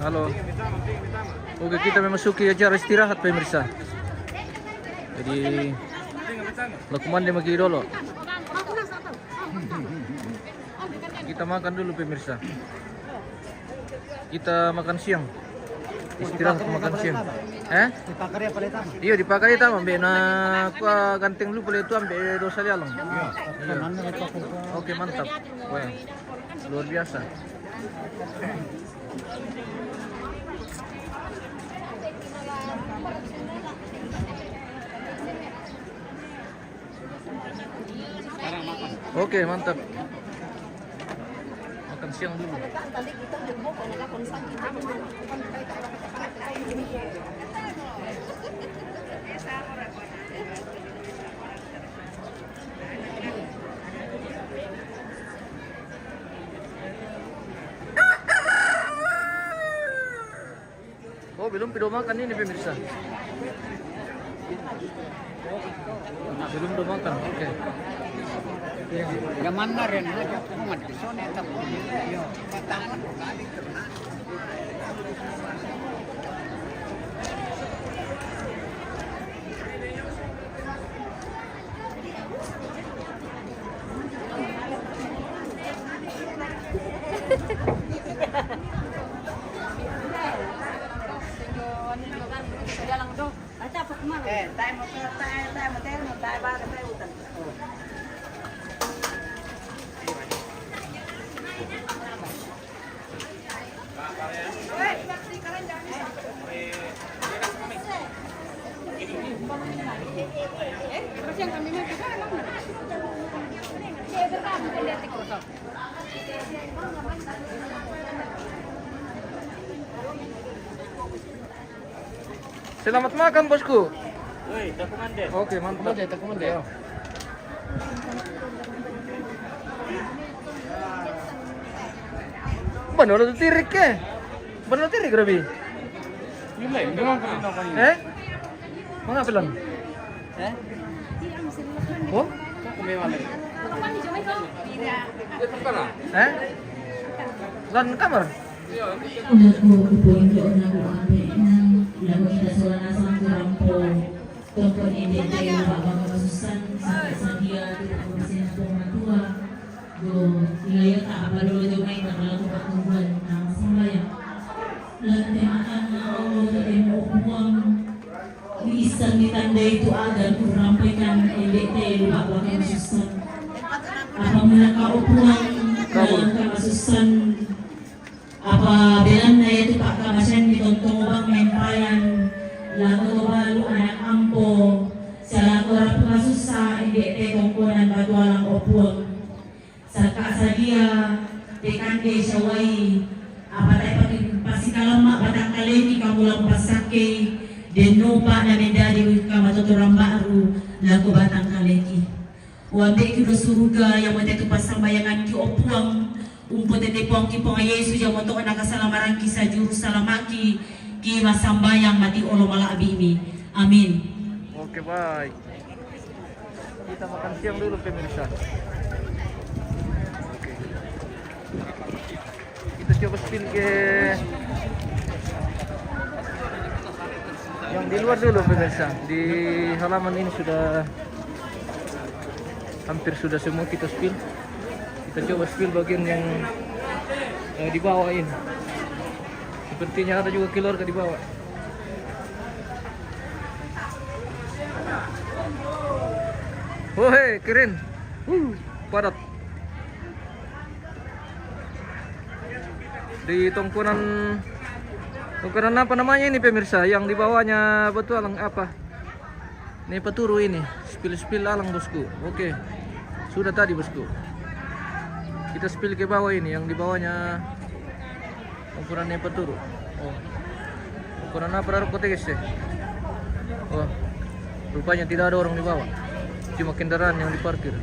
Halo. Oke, kita memasuki acara istirahat pemirsa. Jadi Lukman dia magi dulu. Kita makan dulu pemirsa. Kita makan siang. Istirahat makan siang. Dipakai apa itu? Iya dipakai itu ambil na kuah ganteng dulu boleh itu ambil dosa lialang. Iya. Oke mantap. Wah, luar biasa. Oke mantap. Makan siang dulu. Oh belum makan ini pemirsa. Belum makan. Oke. Zaman na rin aja kumat di sana tapi patangan Selamat makan bosku. Woi, tak komande. Oke mantap. Tak komande. Benar tu tirik ke? Benar tirik Rabi. Nilai, memang kena kali. Mana pelan? Oh? Kumewala rin. Lan kamar? Isang ditandai itu agar kurampaikan LDT lupa belakang susan. Apabila kaupuan dalam kemasusan apa bilang na itu pak kamasan ditontong bang mempayan lagu balu anak ampo salah orang pengasusa LDT kongkonan batualang opuang saka sadia tekande syawai apa tay pasikalama batang kalemi kamulang pasake Denopa na medali kama totorang baru lagu batang kaleki. Wambe ki suruga yang mate tu pasambayangan ki opuang umpot ete pong ki pong Yesus yang moto na kasalamaran ki sa juru salamaki ki masambayang mati olo mala abimi. Amin. Oke baik. Kita makan siang dulu pemirsa. Oke. Kita coba spill ke yang di luar dulu pemirsa. Di halaman ini sudah hampir sudah semua kita spill. Kita coba spill bagian yang di bawah ini. Sepertinya ada juga keluarga di bawah. Woi, keren. Padat. Di tongkonan apa namanya ini pemirsa? Yang di bawahnya batu alang apa? Ini peturu ini, spill alang bosku. Oke, sudah tadi bosku. Kita spill ke bawah ini, yang di bawahnya ukurannya peturu. Oh, ukuran apa darah koteges ya? Oh, rupanya tidak ada orang di bawah, cuma kendaraan yang diparkir.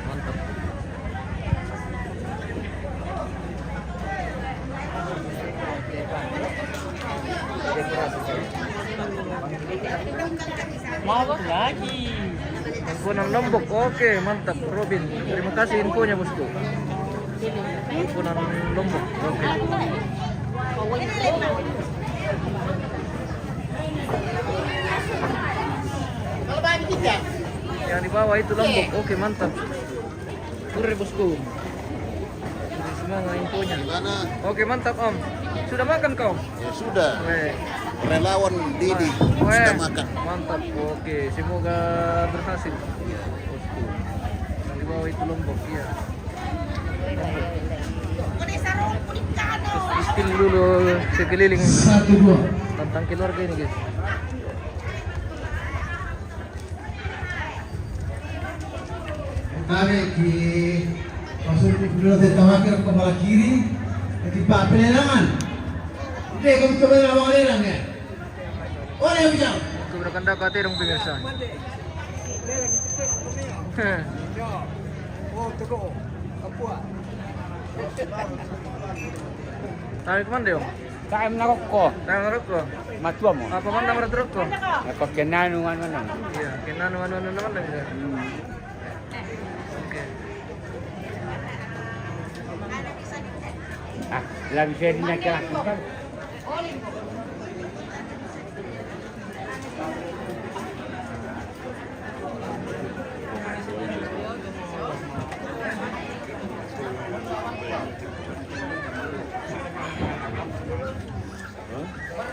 Mantap. Mau lagi. Tongkonan Lombok, oke mantap Robin. Terima kasih infonya bosku. Tongkonan Lombok, oke. bawah itu Lombok. Oke, mantap. Sore bosku. Semangat infonya. Gimana? Oke, mantap Om. Sudah makan kau? Ya sudah. Weh. Relawan Didi Weh, sudah makan. mantap. Oke, semoga berhasil. Bosku. Yang di bawah itu Lombok, iya. Spill dulu sekeliling tentang keluarga ini guys. Kami di masuk dulu dari tawakir kepala kiri di Pak Penerangan. Oke, kamu coba ngomong lelang ya. Oh, yang bisa. Keberadaan dakate dong pemirsa. Tahu kemana dong? Kain naroko, Tahu ngarep lo? matua mo. Apa mana mana terus lo? Napakinanungan mo lang. Iya, kena anu naman ya. Oke. Ah, labi siya din nakirakitan.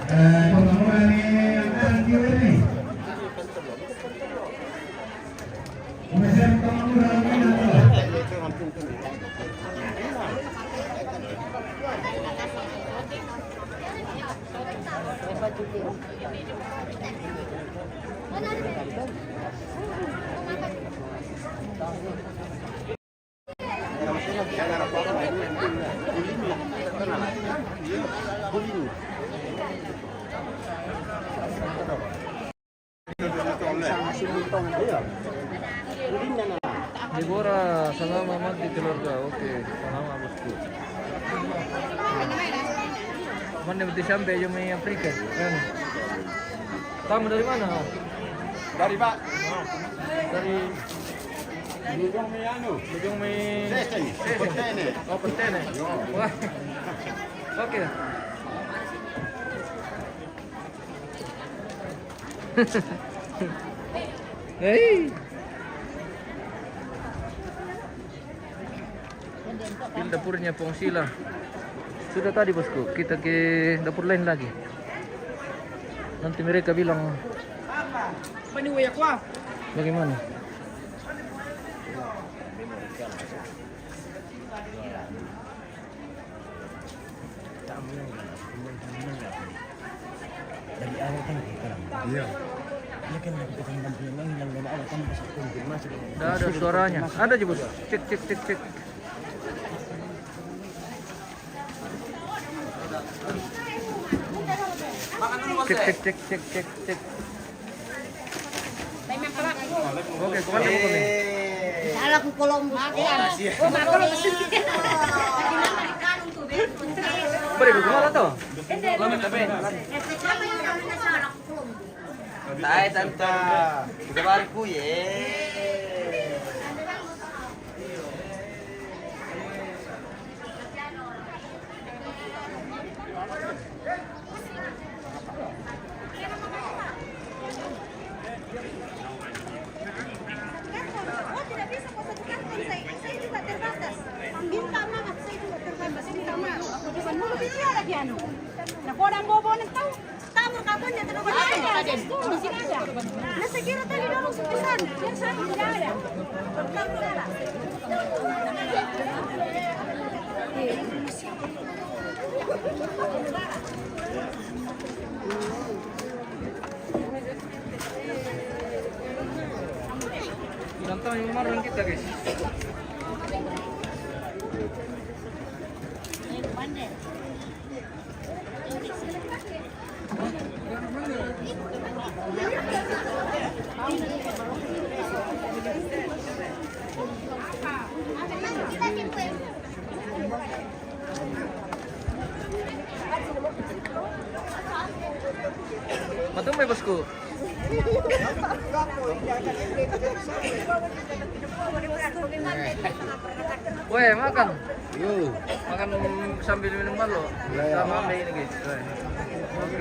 Pengalaman ini akan ini. Mesin pengalaman ini adalah Dibora, selama mati keluarga. Oke, selama bosku. Mana mesti sampai jam ini Afrika kan? Kamu dari mana? Dari Pak. Dari Ujung Mianu. Ujung Mi. Petene. Oh, Petene. Wah. Oke. Hei. Ini dapurnya Pongsila. Sudah tadi bosku, kita ke dapur lain lagi. Nanti mereka bilang bagaimana? Dari awal kan sekarang. Iya. Ini kan kita dampingin lang yang lama awal kan bisa konfirmasi. Tidak ada suaranya. Ada aja bos. Cek cek cek cek. Cek cek cek cek cek cek. Oke, kemana mau kami? Salah ku Columbus. Oh, makan Beri kemana tuh? Tayo tanta. Gabarin ko ye. Oh, tidak bisa kau satu kartu. Saya juga terbatas. Minta maaf, saya juga terbatas. Minta maaf. Bukan mau lebih dia lagi anu. Nah, kau orang bobo nih tahu. Tamu kabarnya terlalu banyak. Ada. Di sini ada. Nah, saya kira tadi dulu sepisan. Yang satu tidak ada. Kamu salah. Contoh yang kemarin kita guys. Matumay bosku. Weh, makan. Makan sambil minum balo. Sama ambil ini guys. Weh. Oke.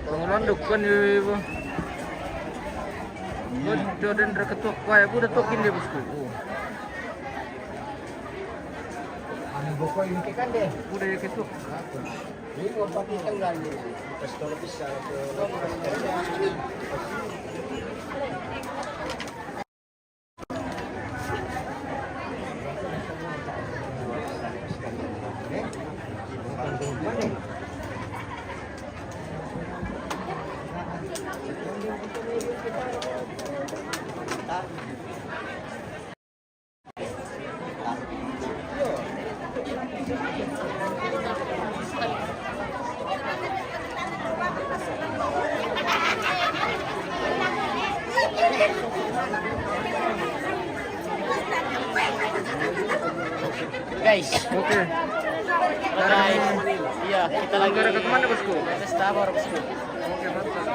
Penglanduk kan ibu. Bodoh dan ketuk, wah aku udah tokin dia bosku. Udah ya ketuk. Guys, Oke. guys. Iya, kita lagi Negara ke kemana bosku? ke Stabor, bosku. Oke mantap.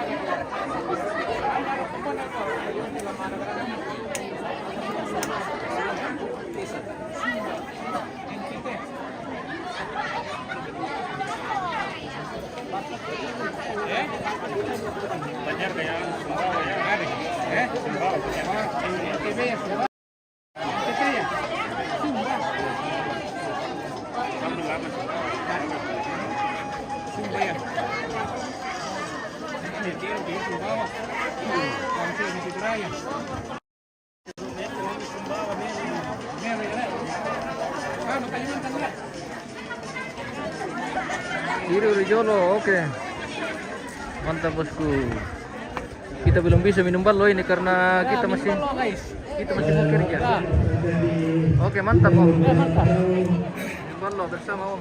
Kiri Rijolo, oke. Mantap bosku. Kita belum bisa minum balo ini karena kita masih mau kerja. Oke mantap om. Balo bersama om.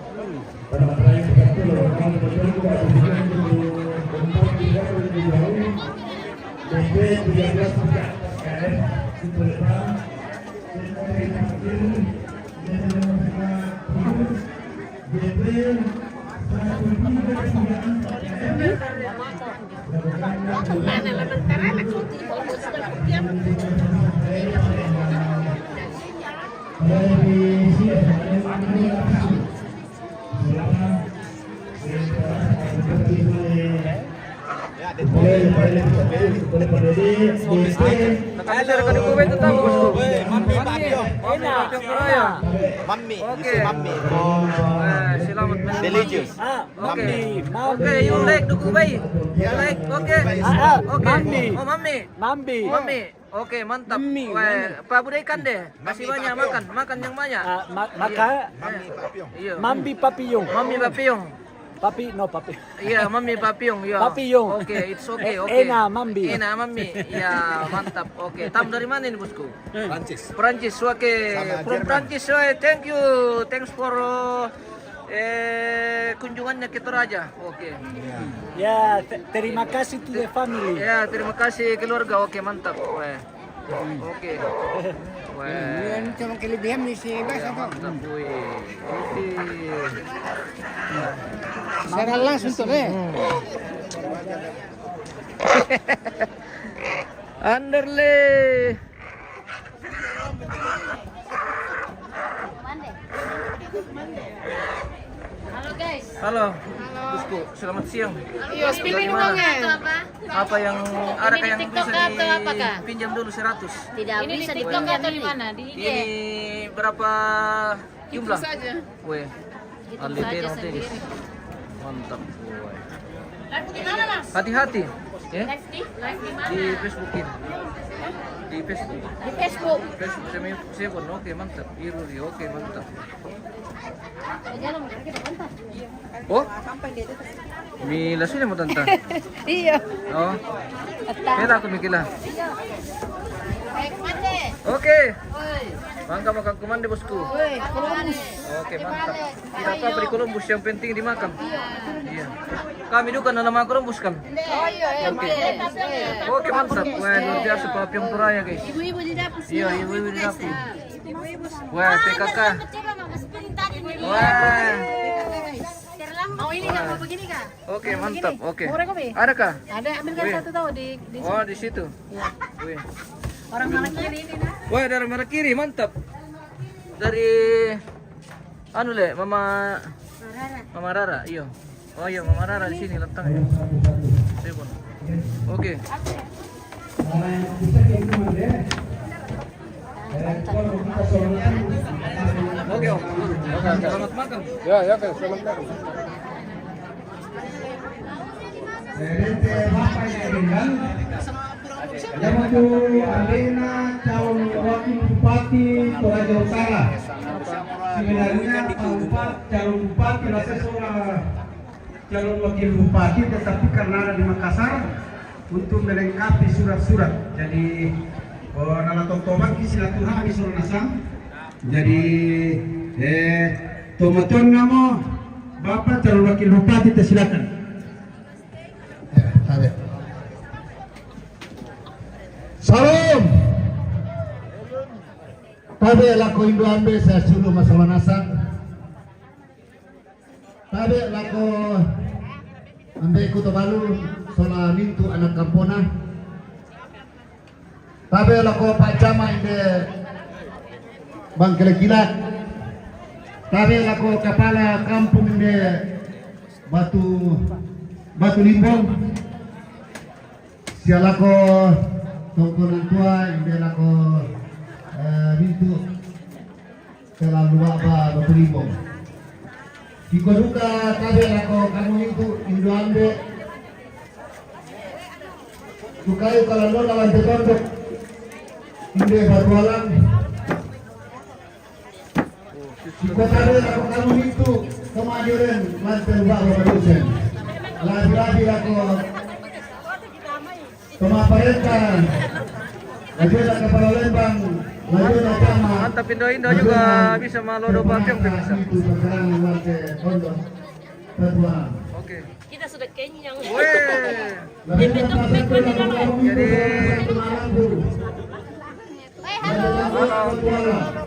Nakasir ka ni Kuwait tahu bosku. Mami Papio. Mami. Oke. Mami. Selamat menang. Delicious. Oke. Oke, you like the Kuwait? You like? Oke. Oke. Oh, mami. Mami. Oke, mantap. Wah, Pak Bude ikan deh. Kasih banyak makan. Makan yang banyak. Maka Iya. Mambi Papillon. Mami Papiyong. Papi, no papi. Iya, Mami Papiyong. Iya. Papiyong. Oke, it's okay. Oke. Enak, Mambi. Enak, Mami. Ya, mantap. Oke. Tamu dari mana ini, bosku? Prancis. Prancis, oke. From Prancis, thank you. Thanks for kunjungannya ke Toraja. Oke. Ya, terima kasih to the family. Ya, terima kasih keluarga. Oke, mantap. Wah. Oke. Wah. Yan cuma kelebihan ni si Bas Ya, ako. mantap. Wih. Secara langsung tuh deh. Underle. Halo guys. Halo. Bosku, selamat siang. Iya, Dari mana? Apa yang ada yang bisa dipinjam dulu 100? Tidak bisa dipinjam atau di mana? Di IG. Ini berapa jumlah? saja. Weh. Hitung Aldi saja Teno, sendiri. Tis. Mantap. Weh. Live di mana, Mas? Hati-hati. Ya. Live di mana? Di Facebook ini. Di Facebook. Di Facebook. Facebook saya pun oke mantap. Iruri oke mantap. Oh? Mila sini mo tanta. Iya. Oh. Kailan ako mikila. Baik, Mande. Oke. Oi. Mangga makan kumande bosku. Oi, Columbus. Oke mantap. Tidak apa-apa di Columbus yang penting dimakan. Iya. Kami juga nama Columbus kan. Oh iya, Oke mantap. Wah luar biasa Papiyong Toraya guys. Ibu-ibu di dapur. Iya ibu-ibu di dapur. Ibu-ibu. Wah PKK. Wah. Mau ini nggak mau begini kak? Oke mantap. Oke. Murah kopi? Ada kah? Ada, ambilkan Wih. satu tahu di Oh di situ. Wih. orang mana kiri ini nah. Wah dari mana kiri mantap. Dari anu le mama Mama Rara, iya. Oh iya, Mama Rara di sini letaknya. Telepon. Oke. Oke, Om. Selamat makan. Ya, oke, selamat makan. Yang maju Alena calon wakil bupati Toraja Utara. Sebenarnya Pak calon bupati rasa seorang calon wakil bupati, tetapi karena ada di Makassar untuk melengkapi surat-surat. Jadi nala tomat silaturahmi suruh nasam. Jadi tomaton namo Bapak calon wakil bupati silakan. Salam. Tabe lako Indo ambe saya suruh masalah nasan. Tabe lako ambe kuto balu sola mintu anak kampona. Tabe lako Pak Jama inde Bang Kilat. Tabe lako kepala kampung inde Batu Limbong. Sialako tongkonan tua inde lako mintu terlalu apa Batu Limbong. Jika duka tabe lako kamu itu Indo ambe. Dukai kalau lo lawan tetondok inde Batu Alang. Jika tabe lako kamu itu kemajuran lantai Bapak dosen. Lagi-lagi lako Pemaparetan, Lajuna Kepala Lembang, Lajuna Kama. Mantap, Indo juga bisa malodo pakai bisa. Oke. Kita sudah kenyang. Weh. Jadi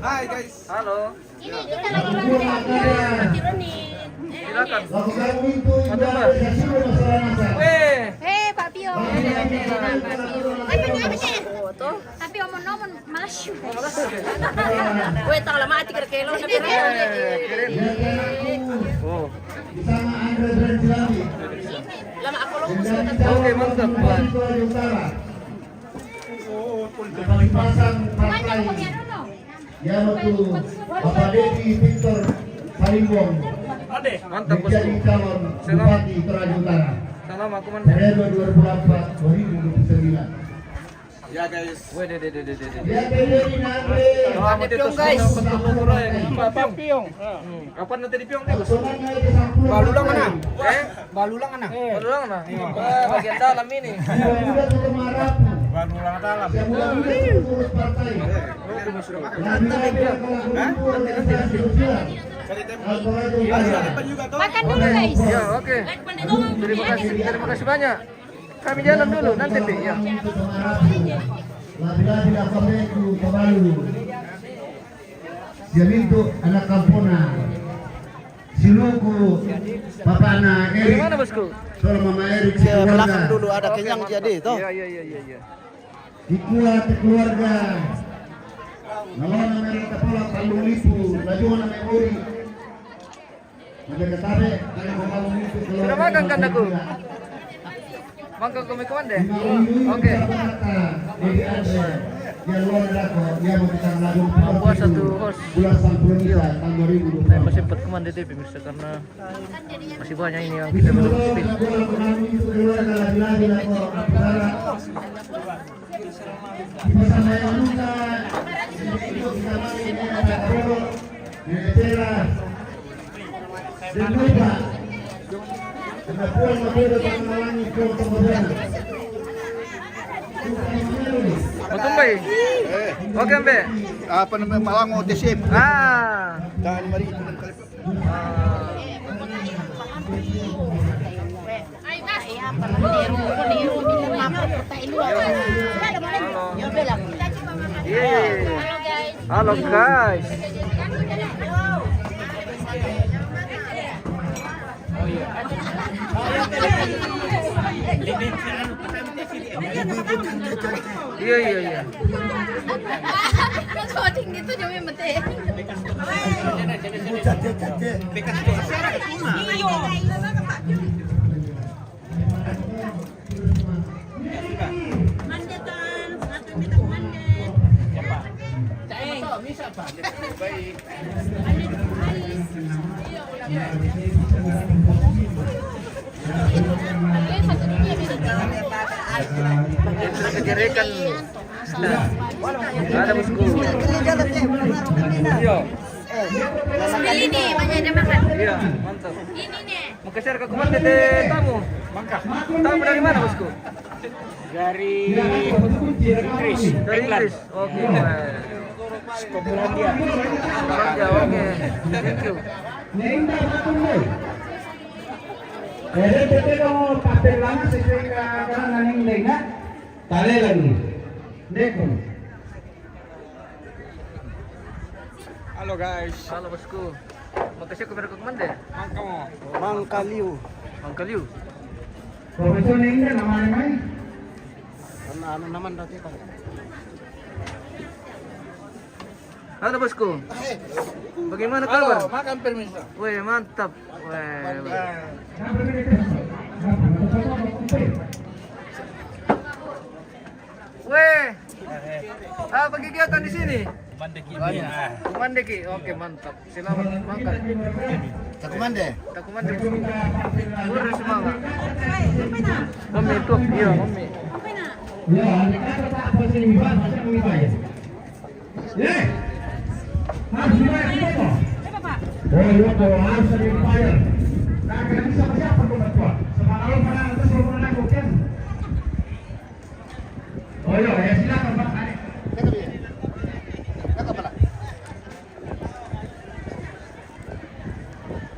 Hai guys. Halo. Ini kita lagi pakai Roni. Silakan. lakukan itu Mantap, Pak. Weh. Pak Pio. Tapi omong-omong malas. Weh, tak lama hati kilo na Oh. sama Andre Brentilami. Lama aku lo Oke, mantap, Pak. Pasang partai yaitu Bapak Dedi Victor Salimbong Mantap, Bosku. menjadi calon Bupati Toraja Utara Salam aku mantap. periode 2024-2029. Ya guys. Weh, de. Ya Dedi Andre. Selamat itu guys. Bapak Piong. Kapan nanti di Piong nih, Bos? Balulang mana? Balulang mana? Bagian dalam ini. Balulang dalam. Makan dulu guys. Ya, oke. Terima kasih banyak. Kami jalan dulu nanti, Pi. Ya. Labi-labi akabeku kabalu. Siamintu anak kampona. Sinuku papana Dari Erik. mana, Bosku? Soal Mama Erik Ke belakang keluarga. dulu ada kenyang jadi toh. Iya. Dikuat keluarga. Nalona mereka kepala Palung Lipu, Lajuna Memori. Mereka tabe anak Palung Lipu keluarga. Sudah makan kan aku? Makan kami kawan deh. Oke. Jadi Andre, yang luar dako, yang memberikan lagu Buat satu host. bulan Sampurna tahun 2020. Saya masih sempat kemana deh, pemirsa, karena masih banyak ini yang kita belum spill. Mau tumbai? Oke, Mbe. Apa namanya Malang Otesip. Ah. Dan mari itu kali. Iya. Halo guys. Iya. Kan coding gitu demi mete. Mandetan, satu minta mandet. Kejerikan. Ada bosku. Iya. Ini nih, banyak ada makan. Iya, mantap. Ini nih. Mau share ke kemana teh tamu? Tamu dari mana bosku? Dari Dari Inggris. Oke. Skotlandia. Skotlandia. Oke. Thank you. Nenda matunay. Pwede mo papel lang sa kanan ng lenga. Tale lang. Dekon. Halo guys. Halo bosku. Mau share ke kemana? Mangkaliu. Mangkaliu. Profesor Nenda naman. Ano naman dati pa. Halo bosku. Bagaimana kabar? Makan permisa. Weh, mantap. Weh. Weh. Apa kegiatan di sini? Mandeki. Oke, mantap. Selamat makan. Takumande. Takumande. Pura semangat. Mami itu, iya mami. Ya, kita tak apa sih Iwan, kita mengibayar. Ya. Harus dibayar apa? Oh, iya, harus dibayar. Nah, kita bisa siapa tuh bertua? Sama kalau mana atas belum lakukan. Oh iya, ya silakan Pak.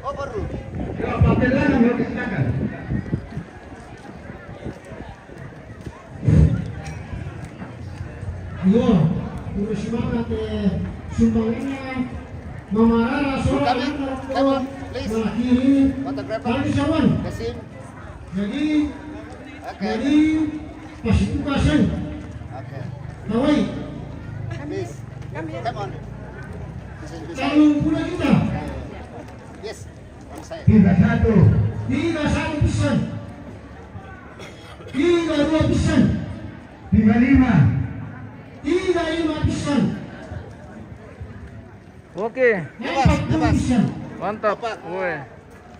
Oh baru. Ya, papel lah yang silakan. Iya, terus semangat sumbangannya memarah soal mengakhiri kali sawan. Jadi pasitukasan. Nawai. Kalau pula kita. Yes. 31 pisan. 32 pisan. 55 pisan. Oke, 40 pisan. mantap. Weh.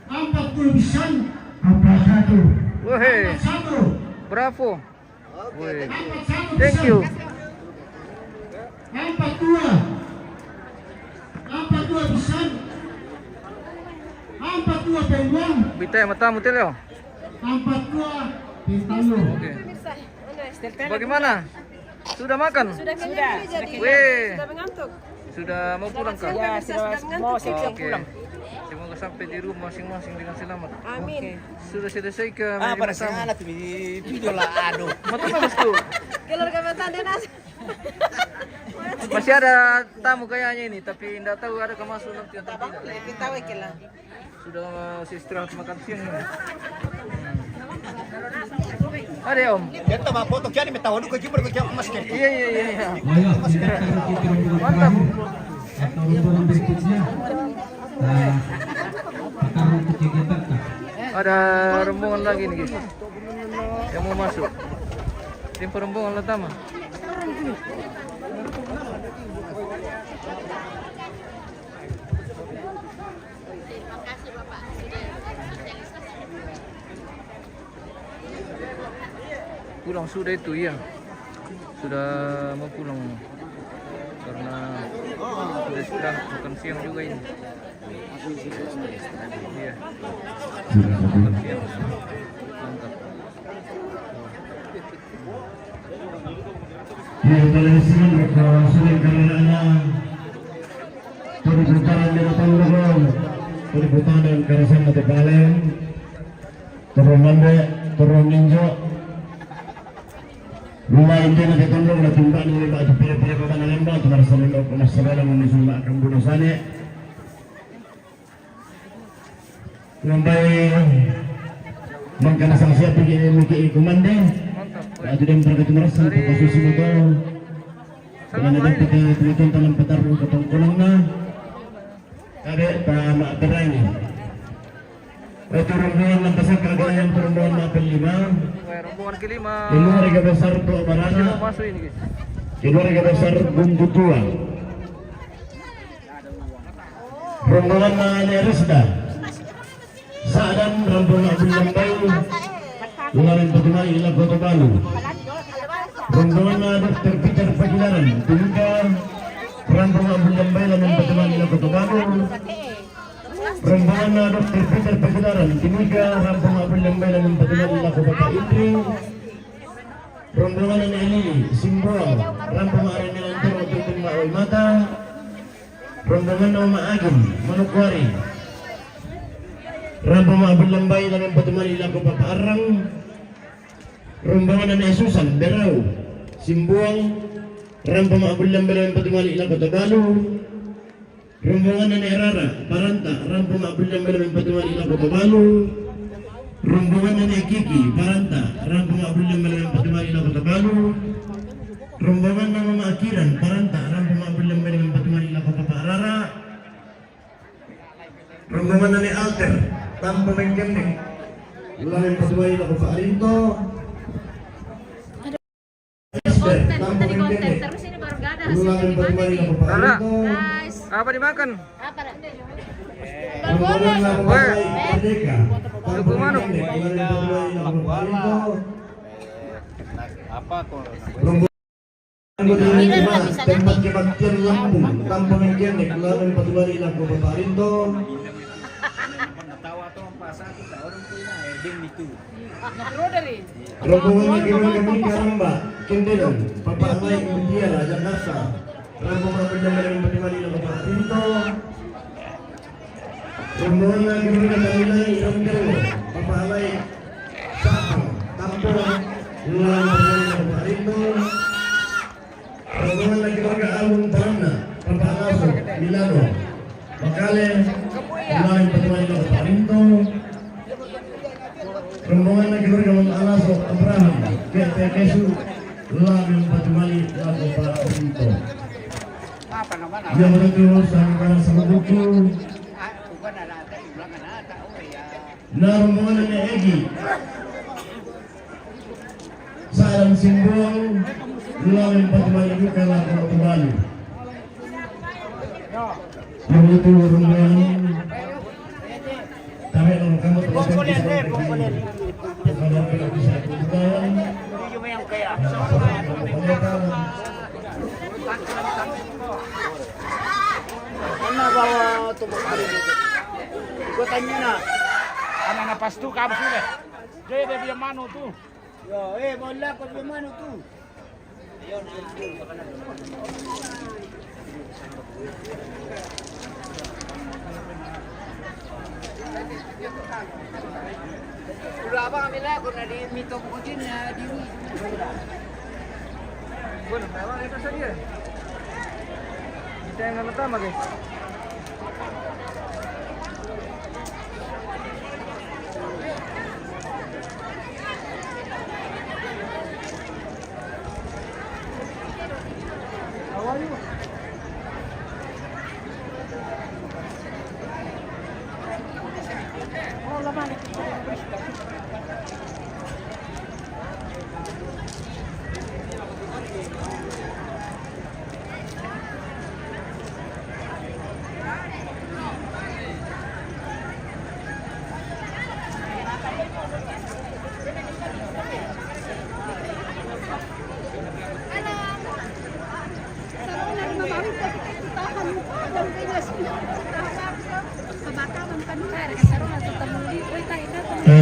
40 pisan. 41. Weh. 41. Bravo. Weh. 41 Thank you. 42 pisan. 42 peluang. Bitay matamu teleo. 42 pintalo. Oke. Bagaimana? Sudah makan? Sudah kenyang ini jadi. Weh. Sudah mengantuk. Sudah mau pulang kah? Ya, sudah mengantuk. Oke. Semoga sampai di rumah masing-masing dengan selamat. Amin. Sudah selesai ke Para tamu. sana tuh di video lah aduh. Mata apa bosku? Kelor kawasan denas. Masih ada tamu kayaknya ini, tapi tidak tahu ada masuk nanti atau tidak. Kita wakil lah. Sudah istirahat makan siang ini. Ada ya, Om? Kita mau foto jadi minta waduh ke jipur ke masker. Iya. Ayo, kita taruh Mantap. atau rombongan berikutnya. Nah, taruh kegiatan tak? Ada rombongan lagi nih, guys. Yang mau masuk. Tim rombongan pertama. Pulang sudah itu ya. Sudah mau pulang karena sudah istirahat makan siang juga ini. Iya. Makan siang. Mantap. Ya, televisinya mereka sulit kameranya. Peliputan di Batang Logong, peliputan dan kawasan Mata Balen, turun Mande, turun Ninjo. Rumah ini nanti tolong na timbangan ni ba pila-pila ka ba na lembang para sa mga kumasarala ng musulma kang bunusane. Lambay Mangkana sang siap bigyan Miki Kumande. Mantap. At din para ketulasan Dari- sa susunod ko. Kaya na dapat tumitong talang pataro kapag kulang na. Kaya tama taray ni. Ito rombongan ng pasang kagayang rombongan na panlima. Oke, rombongan kelima. Keluar ke besar to Sino Barana. masuk ini guys? Keluar ke besar Bumbutua. Rombongan na Neresda. Saadan rombongan Abdul Lambay. Ularin Patumay ila Kota Balu. Rombongan na Dr. Peter Pagilaran. Tungga rombongan Abdul Lambay laman Patumay ila Kota Balu. Rombongan na Dr. Peter Pagilaran. Tungga rombongan Abdul Lambay laman Patumay ila Kota Indri. Rombongan na Eli Simbol. Rombongan Arena Antero Tutun Maoy Mata. Rombongan na Maagin Manukwari. Rombongan Abdul Lambay laman Patumay ila Kota Arang. Rombongan na Susan Berau Simbuang. Rombongan Abdul Lambay laman Patumay ila Kota Balu. Rombongan na Erara Paranta. Rombongan Abdul Lambay laman Patumay ila Kota Balu. Rombongan na Kiki Paranta. Rombongan Abdul Lambay laman Patumay ila Kota Balu. Rombongan na Mama Akiran Paranta. Rombongan Abdul Lambay laman Patumay ila Kota Parara. Rombongan na Alter Tampo Mengkenek. Laman Patumay ila Kota Arinto. Tampo Mengkenek. Terus ini baru gak ada Laman Patumay ila Kota Rara. Arinto. guys. Apa dimakan? Apa nanti? Rombongan na Patumay Merdeka. Suku Manu. Laman Patumay ila Kota Arinto. Apa kok? Tempat kebaktian Lampung, Kampung Mengkenek, Laman Patumay ila Kota Arinto. Natawa to ang pasa kita orang punya din itu. Rombongan na Kirong Kami Karamba, Kendelan, Papalay, Mundiara, Jakarta. Rombongan Abdul Lambay laman Patumay ila Kota Arinto. Rombongan na Kirong Katamilay, Rondelo, Papalay, Sapang, Tampo, Laman Patumay ila Kota Arinto. Rombongan na Kirong Kaalung Tarana, Papalaso, Milano, Bakale, Laman Patumay ila Kota Arinto. Rombongan na Kirong Kaman Alaso, Abraham, Kesu, Laman Patumay ila Kota Arinto. Apa naman? Yang menentu sangkara sama buku. Bukan ada ulang ada oh ya. Na rombongan na Egi. Salam Simbol, Laman Patumay ila Kota Balu. Yang itu rombongan. Kami orang kamu Bongkolen, bongkolen. kalau kita bisa berjalan. Cuma yang kaya. Mana bawa tubuh hari itu? Gua tanya na. Ano na pastu ka sudah. Jadi dia punya mano tuh. Yo, bola ko di mana tu? Udah apa kami lah kau di mito kucing ya di. Bueno, me van a esta serie. Kita yang pertama guys.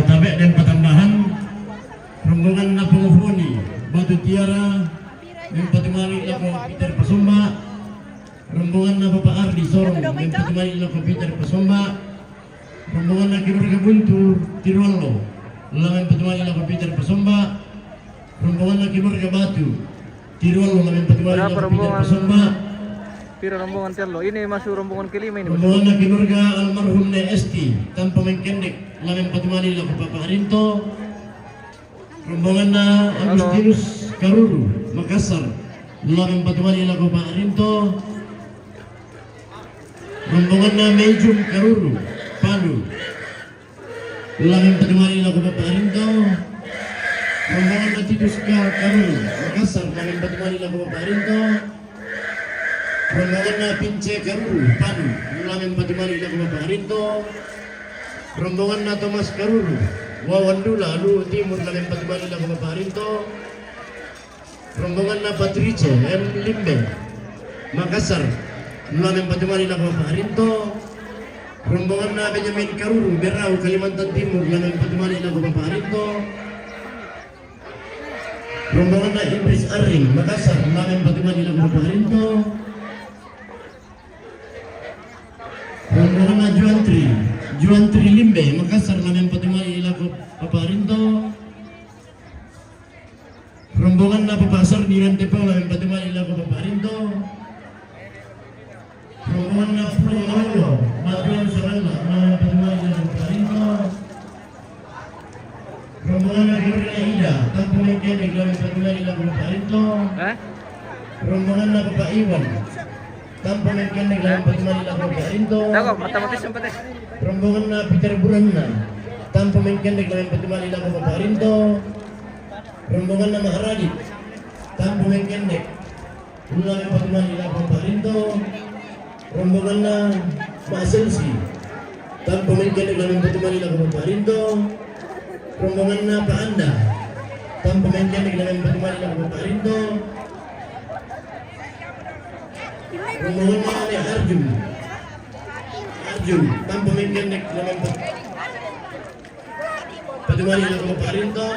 Tabe dan Patambahan, rombongan na Pungufuni, Batu Tiara, yang Patumari Lako Peter Pasumba, rombongan na Bapak Ardi Sorong, yang Patumari Lako Peter Pasumba, rombongan na Keluarga Buntu, Tirolo, Laman Patumari Lako Peter Pasumba, rombongan na Keluarga Batu, Tirolo, Laman Patumari Lako Peter Pasumba, Pira rombongan telo. Ini masuk rombongan kelima ini bosku. Rombongan na kinurga almarhum na ST tanpa mengkendek lamin patumani la ko Papa Arinto. Rombongan na Agustinus Karuru Makassar lamin patumani la ko Papa Arinto. Rombongan na Mejum Karuru Palu lamin patumani la ko Papa Arinto. Rombongan na Titus Karuru Makassar lamin patumani la ko Papa Arinto. Rombongan na Pince Karuru Palu lamin patumani la ko Papa Arinto. Rombongan na Thomas Karuru Wawandula Lu Timur lamin patumani la ko Papa Arinto. Rombongan na Patrice M. Limbe Makassar lamin patumani la ko Papa Arinto. Rombongan na Benjamin Karuru Berau Kalimantan Timur lamin patumani la ko Papa Arinto. Rombongan na Idris Aring Makassar lamin patumani la ko Papa Arinto. Rombongan na Juan Tri Limbe Makassar lamin patumani la ko Papa Arinto. Rombongan na Papasar Niran Tepa lamin patumani la ko Papa Arinto. Rombongan na Pulau Mayo Matuan Sarala lamin patumani la ko Papa Arinto. Rombongan na Gloria Ida Tampo Mengkenek lamin patumani la ko Papa Arinto. Rombongan na Papa Iwan Tampo Mengkenek lamin patumani la ko Papa Arinto. Tako, matematis yang penting. Rombongan na Peter Buranna tanpa mengkendek lamin patumani la ko Papa Arinto. Rombongan na Maharadi tanpa mengkendek lamin patumani la ko Papa Arinto. Rombongan na Maaselsi tanpa mengkendek lamin patumani la ko Papa Arinto. Rombongan na Paanda tanpa mengkendek lamin patumani la ko Papa Arinto. Rombongan na Ali Arjun tanpa mengkendek lamin patumani la ko Papa Arinto.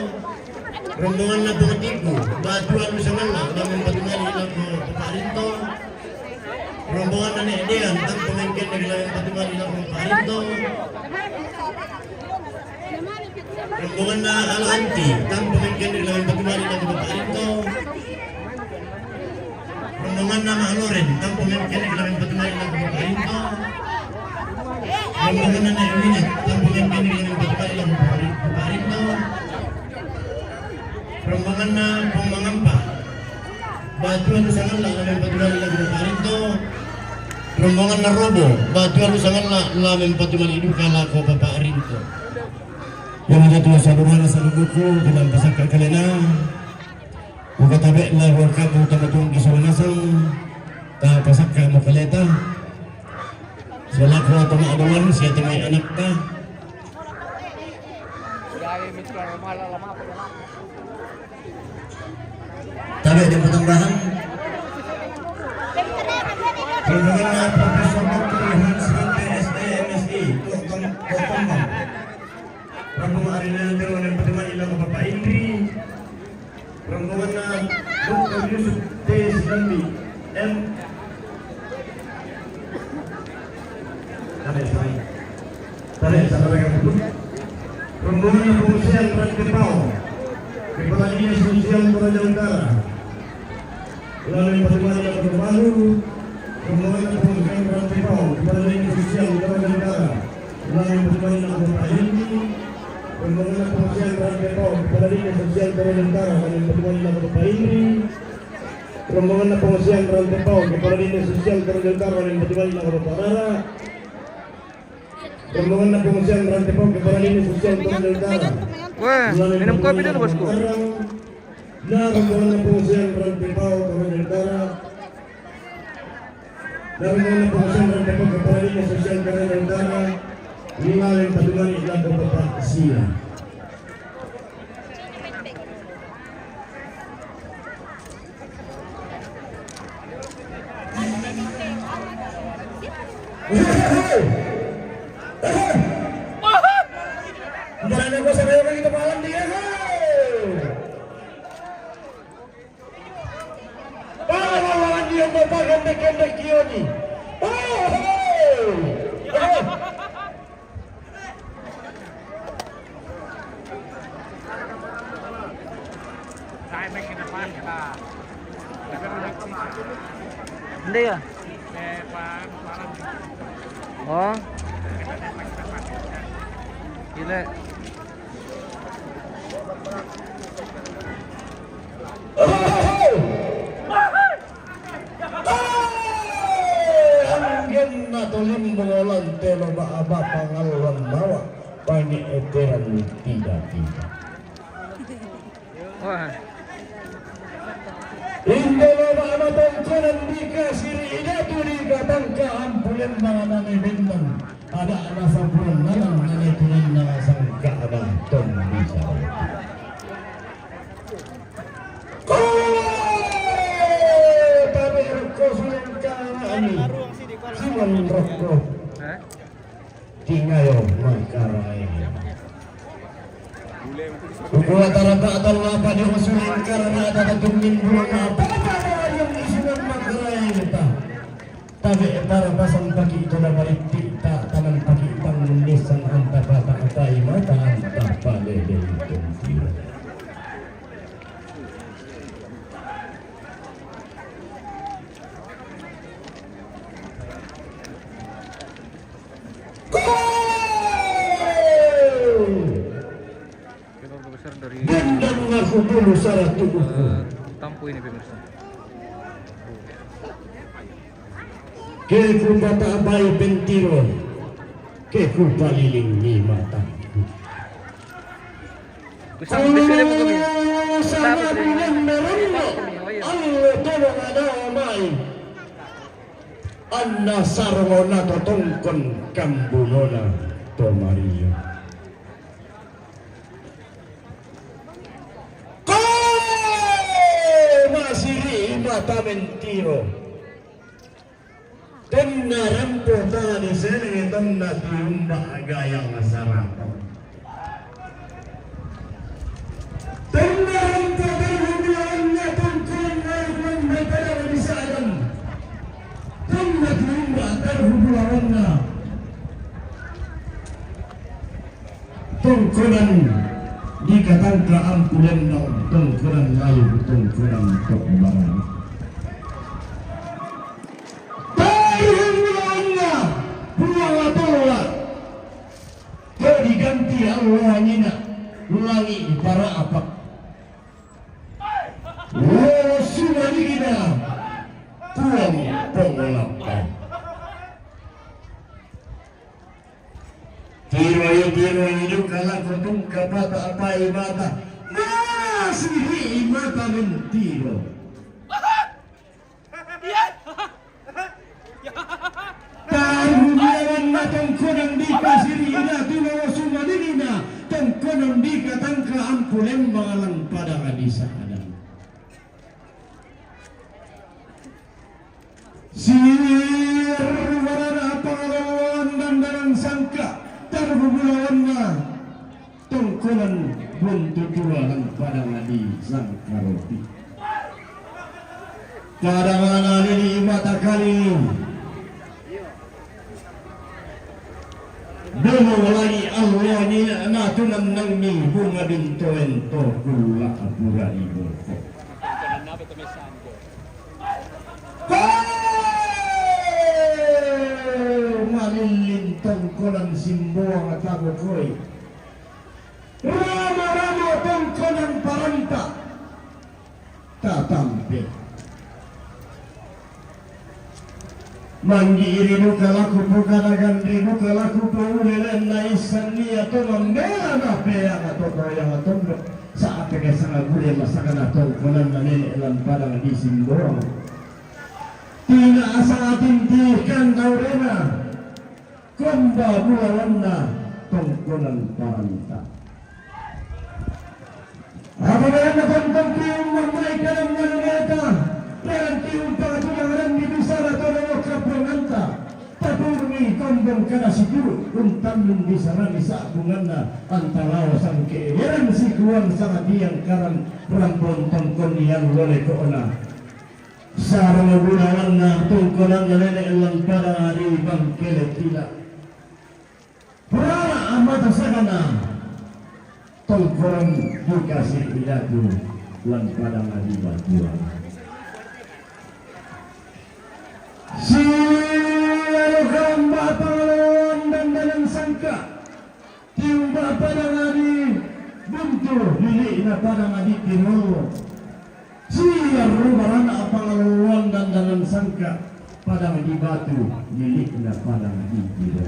Rombongan na Pengetiku Batuan Nusangala lamin patumani la ko Papa Arinto. Rombongan na Nedean tanpa mengkendek lamin patumani la ko Papa Arinto. Rombongan na Alanti tanpa mengkendek lamin patumani la ko Papa Arinto. Rombongan na Mahaloren tanpa mengkendek lamin patumani la ko Papa Arinto. Rombongan na Naiwinet tanpa mengkendek lamin patumani la ko Papa Arinto. Rombongan na Pangmangampa Batuan Nusangala lamin patumani la ko Papa Arinto. Rombongan na Robo Batuan Nusangala lamin patumani la ko Papa Arinto. Yang menjadi saluran saluduku dalam pasal kalena buka tabe la warka bu tamatung kisawanasang ta pasak ka mo kaleta selaku atau aduan siya tamay anak ta tabe di patambahan rombongan na Profesor Dr. Hans Rante SDMSI Kotomang rombongan Arina Terwan yang patumani la ko Papa Indri. Rombongan na Dr. Yusuf T. Silambi M. Tarik sama mereka duduk. Rombongan na pengungsian Rantepau Kepala Dinas Sosial Toraja Utara lalu patumani la ko Baru. Rombongan na pengungsian Rantepau Kepala Dinas Sosial Toraja Utara lalu patumani la ko Hindi. Rombongan na pengungsian Rantepau Kepala Dinas Sosial Toraja Utara lalu patumani la ko Hindi. Rombongan na pengungsian Rantepau Kepala Dinas Sosial Toraja Utara lalu patumani la ko Parara. Rombongan na pengungsian Rantepau Kepala Dinas Sosial Toraja Utara. Wah, minum kopi dulu bosku. Na rombongan na pengungsian Rantepau Toraja Utara. Na rombongan na pengungsian Rantepau Kepala Dinas Sosial Toraja Utara. Lima yang patungan iklan ke Bapak Sia. Jangan aku sampai orang kita malam dia. Lawan dia Bapak gendek-gendek kioni. Hindi ya. Oh. Gila. Angin na tulim mengolan telo baaba pangaluan bawa banyak eteran tidak. Wah. Indolo baaba tongkonan dikasih idatu dikatangka ampulen mana ni bintang ada rasa bulan nalang nane tulen na sangka ada ton bisa. Tapi rokok suling kami siman rokok tingayo makarai. Bukulah tarata atau apa dia suling karena ada tumin bulan apa yang isinan makarai kita. Tapi antara pasang pagi itu dah balik tak tangan pagi tang nisan anta kata kata mata anta pada dari itu. Keluarga besar dari Gendam aku dulu syarat tubuhku. Tampu ini pemirsa. Keku bata abai pentiro, keku paliling ni mataku. Kusang besar mo kami. Sama bulan merengo, Allah tolong ada amai. Anna sarwona totongkon kambunona tomario. Masih mata mentiro. Tenna rampo tadi sini tenna tiumba gayang masyarakat. Tenna rampo terhubungannya tongkon airman mereka yang bisa adam. Tenna tiumba terhubungannya tongkonan dikatakan keampunan tongkonan lalu tongkonan tok barang. Diganti Allah nina ulangi para apa? Oh sudah kita pulang pengolapan. Tiro hidup kalau kutung kata apa ibadah masih ibadah mentiro. Taruhan matang kodang dikasih ina tunawa sumadina tang kodang dikatang keampulen bangalang pada hadisa ada. Sir warana pangalawan dan darang sangka terhubungan tongkonan buntu tualan pada ngadi sangka roti. Kadang ada di mata kali. Dulu lagi Allah ni natunan nang ni bunga binto ento kula apura ibu. Malilintang kolang simbuang at ako ko'y rama-rama tongkonan paranta tatampi. Manggiri kalaku bukanagan ribu kalaku paulilan na isan niya to membela na pea na to kaya na tondo saat ke sangat gule masakan atau kunan na nilan padang di simbong tina asa tintikan taurena komba bulan na tongkonan paranta apabila na tongkong kiyong mamay ka ng manuneta Perang tiung pangatulangan di bisara tolong kapanganta tapurni kambang kana siguro untan nung bisara ni sa bunganna antalaw sang keeran si kuwan sa tiyang karan rambon tongkon yang lole ko ona sarang gunawan na tungkonan nalene elang para hari bang kelet tidak pura amat sakana tongkonan dikasih ilatu lan padang hari batuan. See na padang adikiro. Siya rumaran apangaluan dan dalam sangka padang di batu milik na padang adikiro.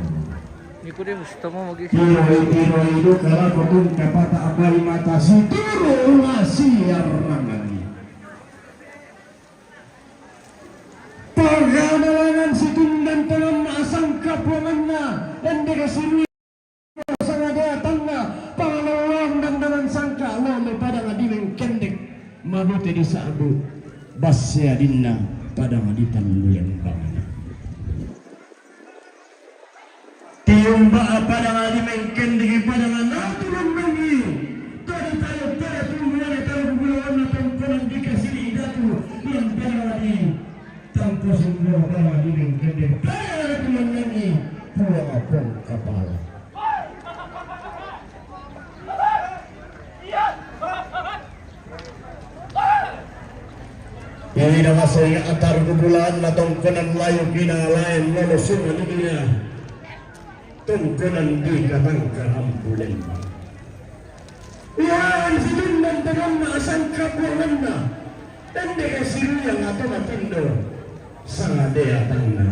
Nicodemus, tama mag-isip. Tiro itu kalau kutun kapata abay mata si tiro nga siya rangani. Paganalangan si tundan tangan maasang kapuangan na dan dikasiri sa nagatang na pangalawang dandanan sangka lalo pada ngadimeng kendek mabuti di saabot basya dinna pada ngaditan luyan bangan tiyong ba pada ngadimeng kendek pada nganatulang nangi tadi tayo pada tungguan tayo bulawan na tangkulan dikasih idatu yang pada ngadi tangko sumber pada ngadimeng kendek pada ngatulang nangi pulang apong kapala. Yang ina masaya atar kubulan na tongkonan layo kinalayan lolosun na niya tongkonan di katang karambulan. Yan sinundan tanong na asang kapuangan na dan dekasiru yang ato matendo sa ngadeatan na.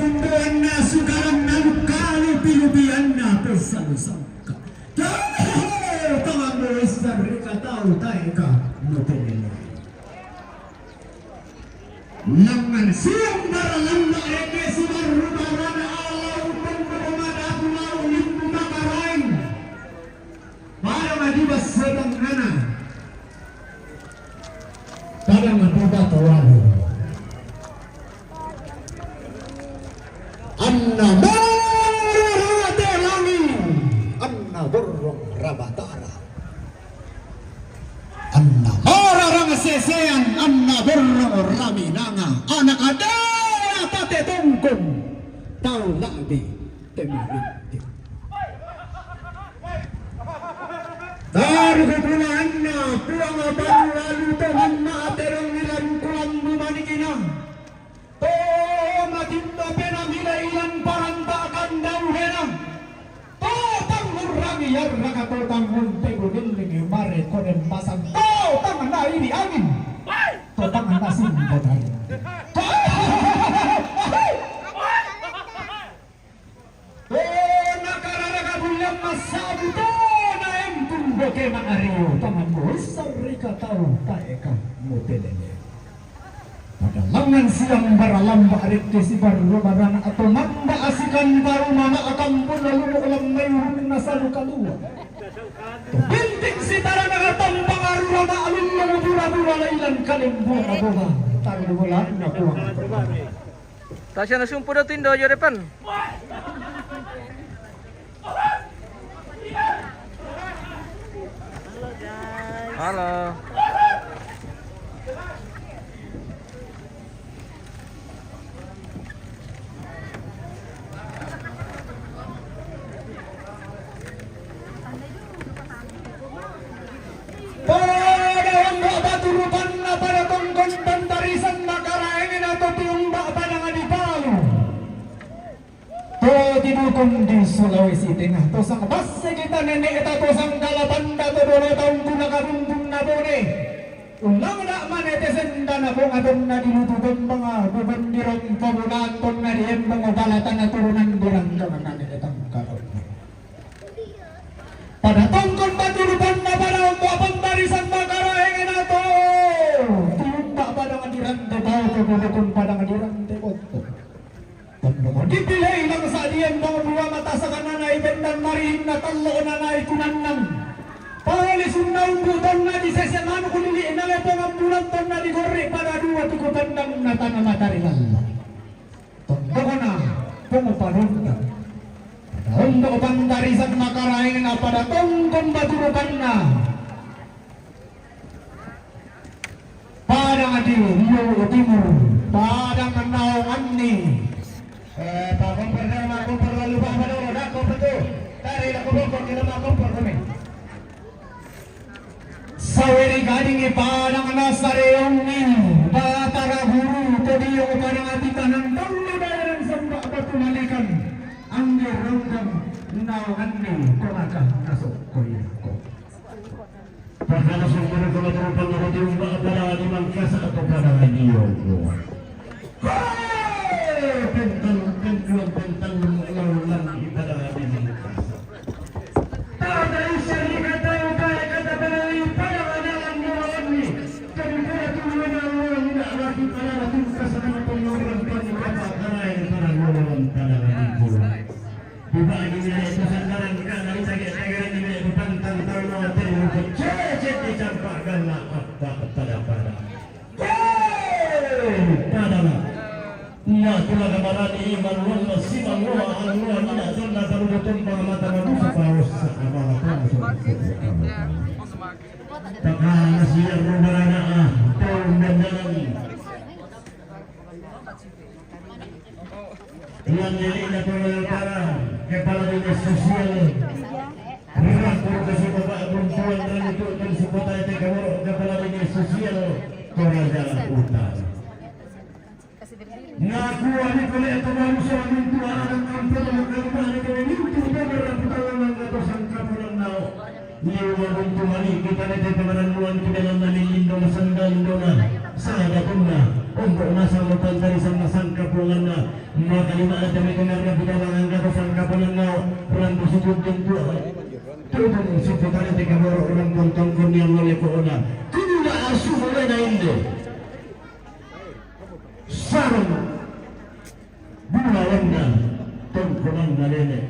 Tunduan na sukarang nalukalo pilubian na pesang-sangka. Tangan mo sa rikataw tayo ka motelino. Langan siyang baralang na eke sumarubara na alaw kung kumadato na ulit bumakarain. Para madibas sa tanghana. Para matubatawalo. Anna marate langin Anna borong rabatara Anna mararang sesean Anna borong raminanga anak adana tate tungkong tau labi temirinti taruh kepulaan na puang abang lalu Tuhan na aterong ilan kulang bumanikinang matinda pena milailan parantakan dauhenang totang murami yar raka totang munte gudiling mare koden pasang totang anda ini angin totang anda simbotai nakararaka bulan masabu na empung boke mangariyo taman mo sarika tau taeka motelene pada langan siang baralam baarit si baru barana atau namba asikan baru mama akan pun lalu ulam mayurun nasalu kalua bintik si tara nagatam pangaru lama alun lalu dura-dura lailan kalim bunga-bunga taruh bulan na puang Tasya nasumpo na tindo aja depan. Halo. Para tongkon dan tarisan makaraengin atau tiumba padang adipalu to tinukong di Sulawesi Tengah to sang base kita nenek eta to sang kalabanda to 2 tahun kuna karundung na bone ulang na manetesen dana bong aton na dinutugan mga bubandirang pamunaton na dihem mga balatan na turunan dirang kaman etang karot pada tongkon baturupan na para umbapan tarisan makaraengin ato tiumba padang adiran de tao to bulukon padang adiran de otto pagno dipilay lang sa diyan mga buwa mata sa kananay bendan marihin na talo nanay kunanang palisun na umbutan na di sesemano kulili na lepo ngambulan ton na di gorri pada 2 tukutan ng natana matarilan tondo ko na pumuparunta Untuk Bantarisan Makarain pada tongkong baturukanna Padang adil Rio Timur Padang Naungan ni Pak Kompor dan Mak Kompor lalu Pak Padoro dah Kompor tu dari dah Kompor kita Mak Kompor kami Saweri gading Padang Nasareong ni Batara Guru Todiyo Padang Atikanang Tunggu daerah sembah batu malikan Angger ronggang naungan ni Konakah nasuk koyako Perkara sumber kebetulan pengerti umbak pada limang kasa atau pada radio Tentang mengulang ibadah limang kasa Tak ada isyarat kata upaya kata penari pada adalah naungan ni Jadi pada tujuan Allah tidak lagi pada limang kasa dan pengulang kata karai pada naungan pada radio Tiba ini itu sandaran kan dari negara ini berpantang tanah terus cecet dicampakkan apa pada pada ya kula kamarani iman wal siman wa Allah ina sunna tarudun pengamatan manusia paus amal takana siang rubarana dan yang ini para kepala dinas sosial Direktur Kesebapak Perempuan dan itu Kota Tegamoro kepala dinas sosial Toraja Utara ngaku ani kole atau manusia mintu anak kampung mengkampung ani kole mintu beberapa pertolongan atau sangka pulang nao niu mintu mani kita nete pemeran luan ke dalam nali indona sandal indona sada punna untuk nasal lutan dari sama sangka pulang na maka lima ada mekenarnya pertolongan atau sangka pulang nao pulang bersujud tentu turun seputar Tegamoro orang pontong kurnian oleh koona tidak asuh oleh na inde sarung bunga wanda tongkonan nalene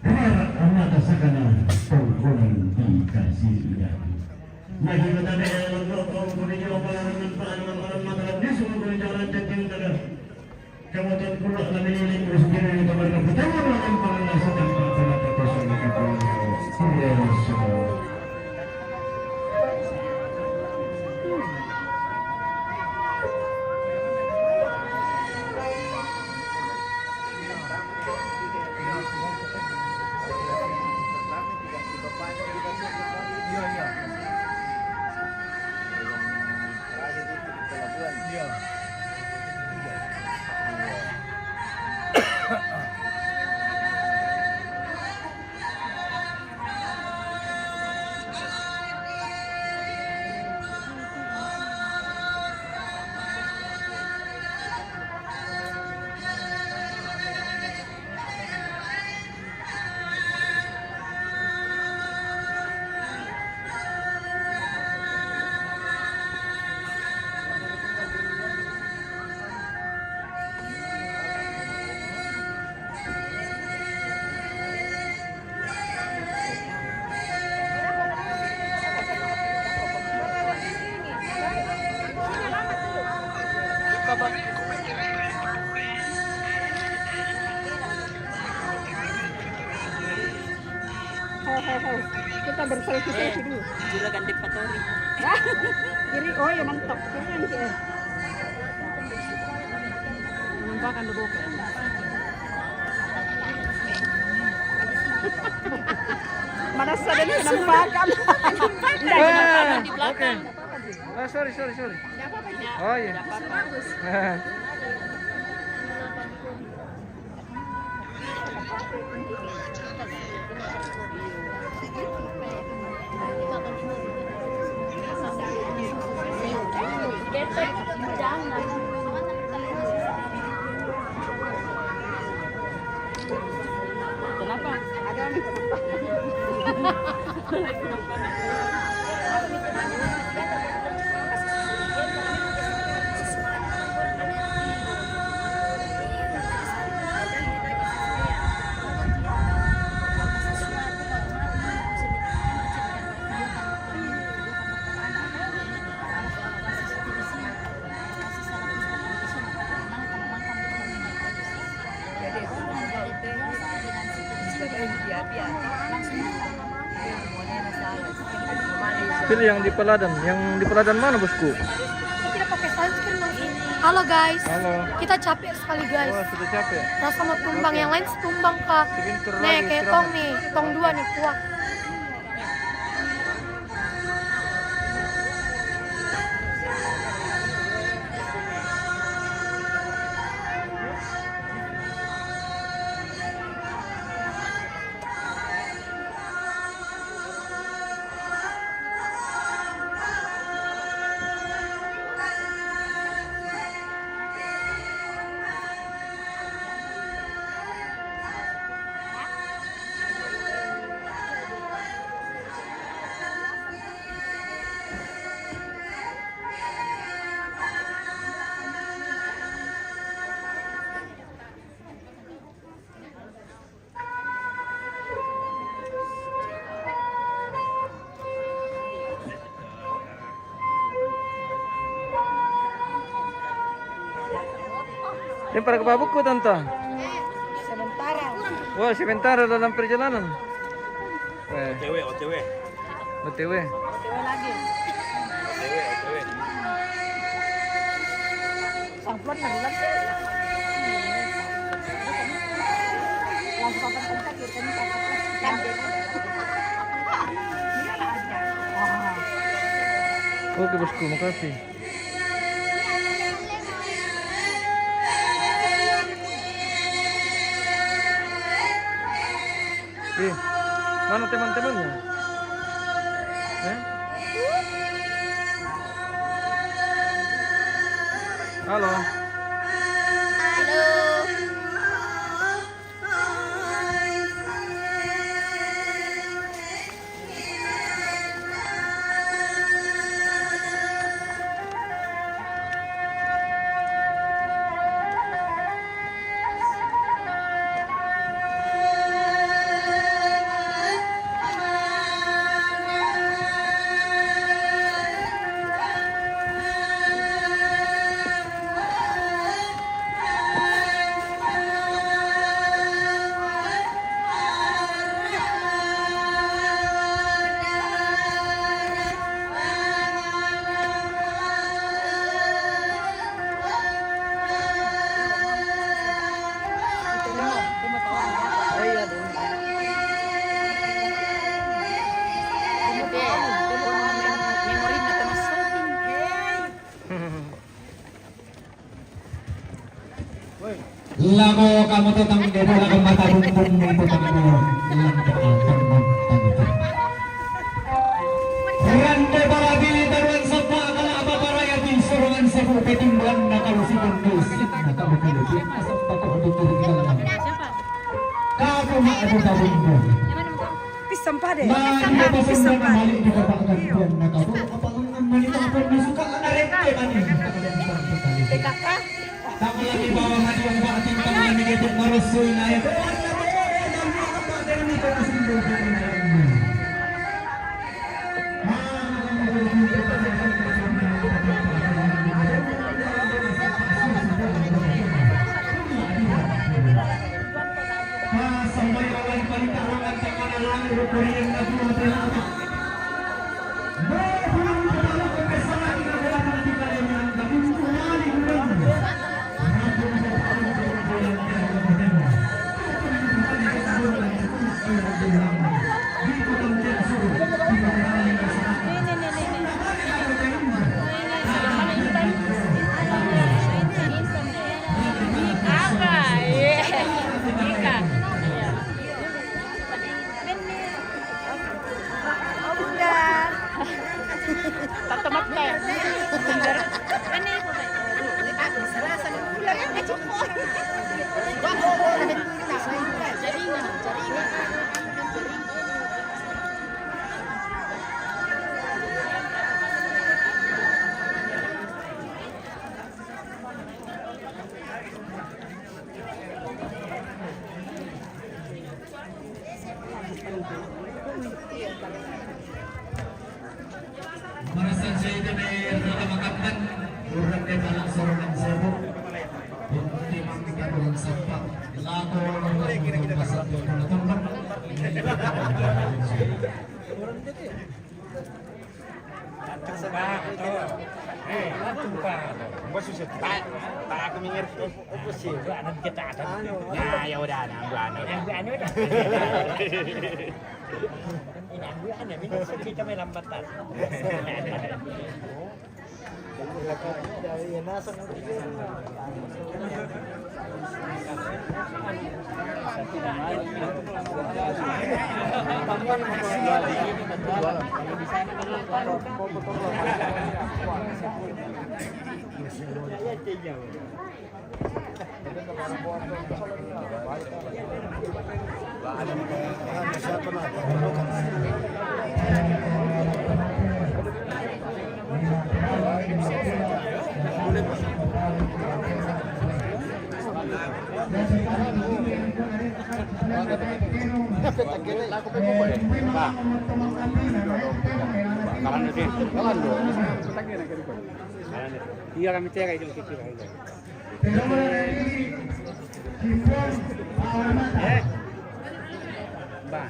rara amata sakana tongkonan dikasih ilahi lagi kata dia tongkon kuning opalan paangan orang matalan di semua jalan jalan dalam kemudian pula nalene terus kira itu berkata orang paling sedang pada kekosongan itu Kita berselfie dulu. Juragan Deppatori. Kiri, oh ya mantap. Keren sih. Menampakkan dulu. Mana sadar menampakkan. Menampakkan di belakang. Oh, sorry. Oh iya. Bagus. Kenapa? Ada nih. Pilih yang di Peladan. Yang di Peladan mana bosku? Tidak pakai sunscreen langsung. Halo guys. Halo. Kita capek sekali guys. Wah, sudah capek. Rasa mau tumbang, yang lain tumbang kak. Sebentar Nih lagi kayak istirahat. tong nih, tong 2 nih kuat. Ini para kebabuku tante. Sementara. Wah, sementara dalam perjalanan. OTW, OTW. OTW. lagi. OTW. Samplon na lang. Langsung papan kontak kita ni Oke bosku, makasih. Mana teman-temannya? Halo. Lago kamu tetang di lago mata bumbung itu tanganmu hilang teman. Rande para bili taruan sepa kala apa para ya bin suruhan sebu ketimbulan nakalu si bundus nakalu kalu asap paku untuk turun kalangan. Kamu mak ada tabung. Pisang pade. Pisang pade. Balik di bapak gantian nakalu apa ngam malita pun disuka arete mani. PKK. Sama lagi bawa hati yang batin kami yang mengetuk merusuh naik. Sampai awal paling taruhan tangan alang rukun yang nabi mati. Marasan saya itu dari makapkan urang dia balak sorangan sebu untuk mangkikan buang sampah lagu orang pasal itu tumbang Tak aku minggir apa sih? Nanti kita ada. Ya udah anu. Anu udah. Ini anu minggir kita main lambatan. Dari nasa iya kami cek kayak gitu. Mbak.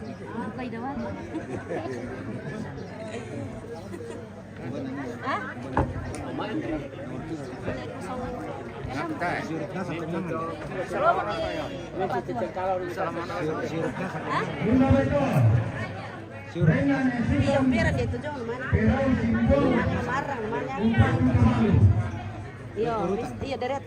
Biar dia itu jauh mana? Marang mana? Iya deret.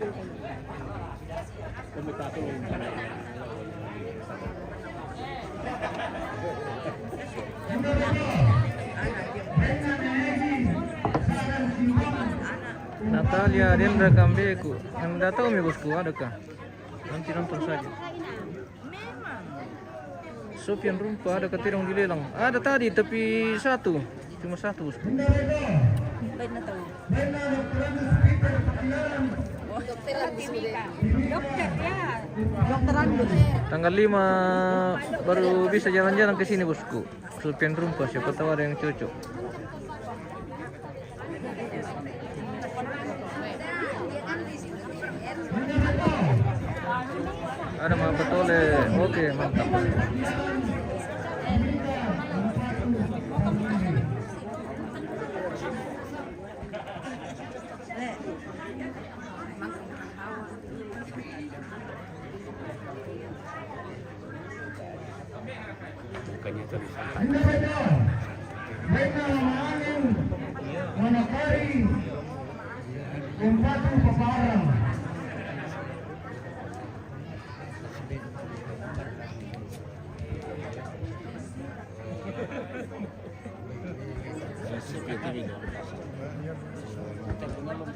Natalia Rendra Kambeku. Anda tahu mi bosku, adakah? Nanti nonton saja. Sofian Rumpa ada ketirang dilelang. Ada tadi tapi satu, cuma satu bosku. Baik na tahu. Dokter ya. Dokter Andus. Tanggal 5 baru bisa jalan-jalan ke sini bosku. Sofian Rumpa, siapa tahu ada yang cocok. Ada mah betole. Oke, mantap. Bukannya terus.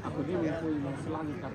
Aku ini punya selangkap.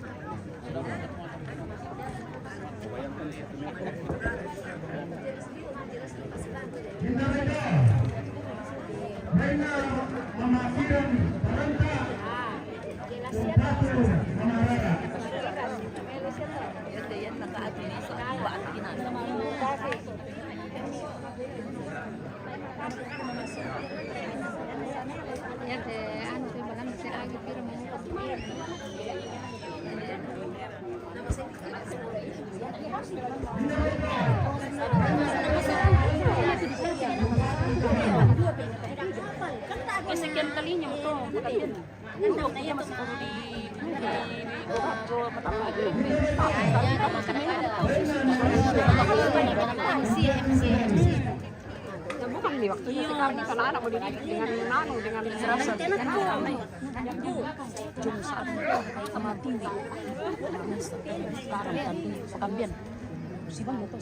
Sekian kalinya tuh, untuk dia masih perlu di bukan di waktunya sekarang ini karena anak mau dengan nano dengan serasa dengan cuma saat sama tinggi sekarang también si bang itu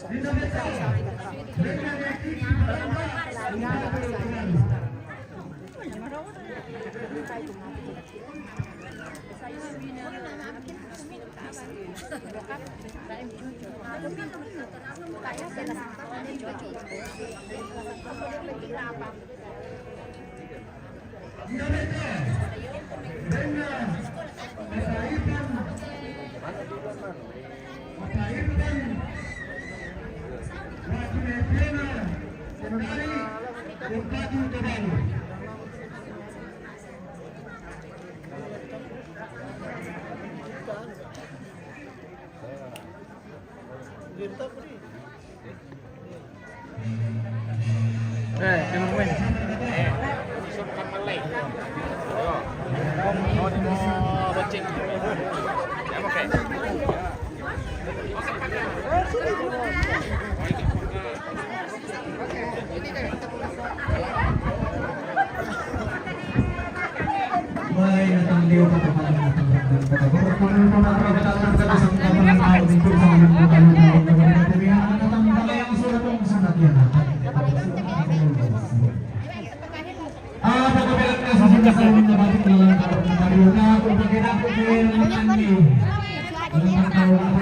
Timur main. Disuruhkan melek. Baik, datang dia kata pada datang dan kata berkumpul pada datang kata sama tahu itu sama bukan datang kata yang sudah sangat ya. Apa kebetulan kasus kita selalu dapat dalam karena aku pakai aku menangi. Dengan tahu aku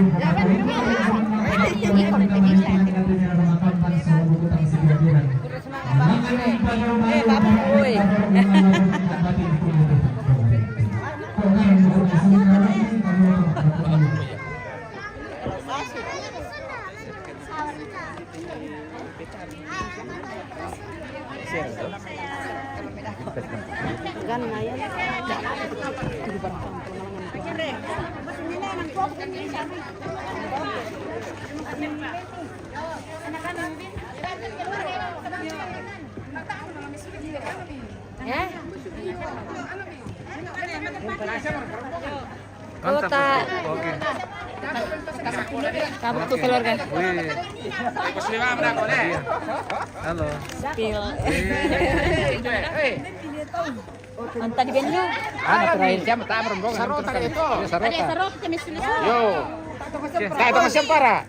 Kota. Oke. Kamu tuh keluarga. Wih. Halo. Pil. Anta di venue. Terakhir siapa? Tak merombongan. Sarota itu. Ada sarot kami sulit. Yo. Nah, itu masih para.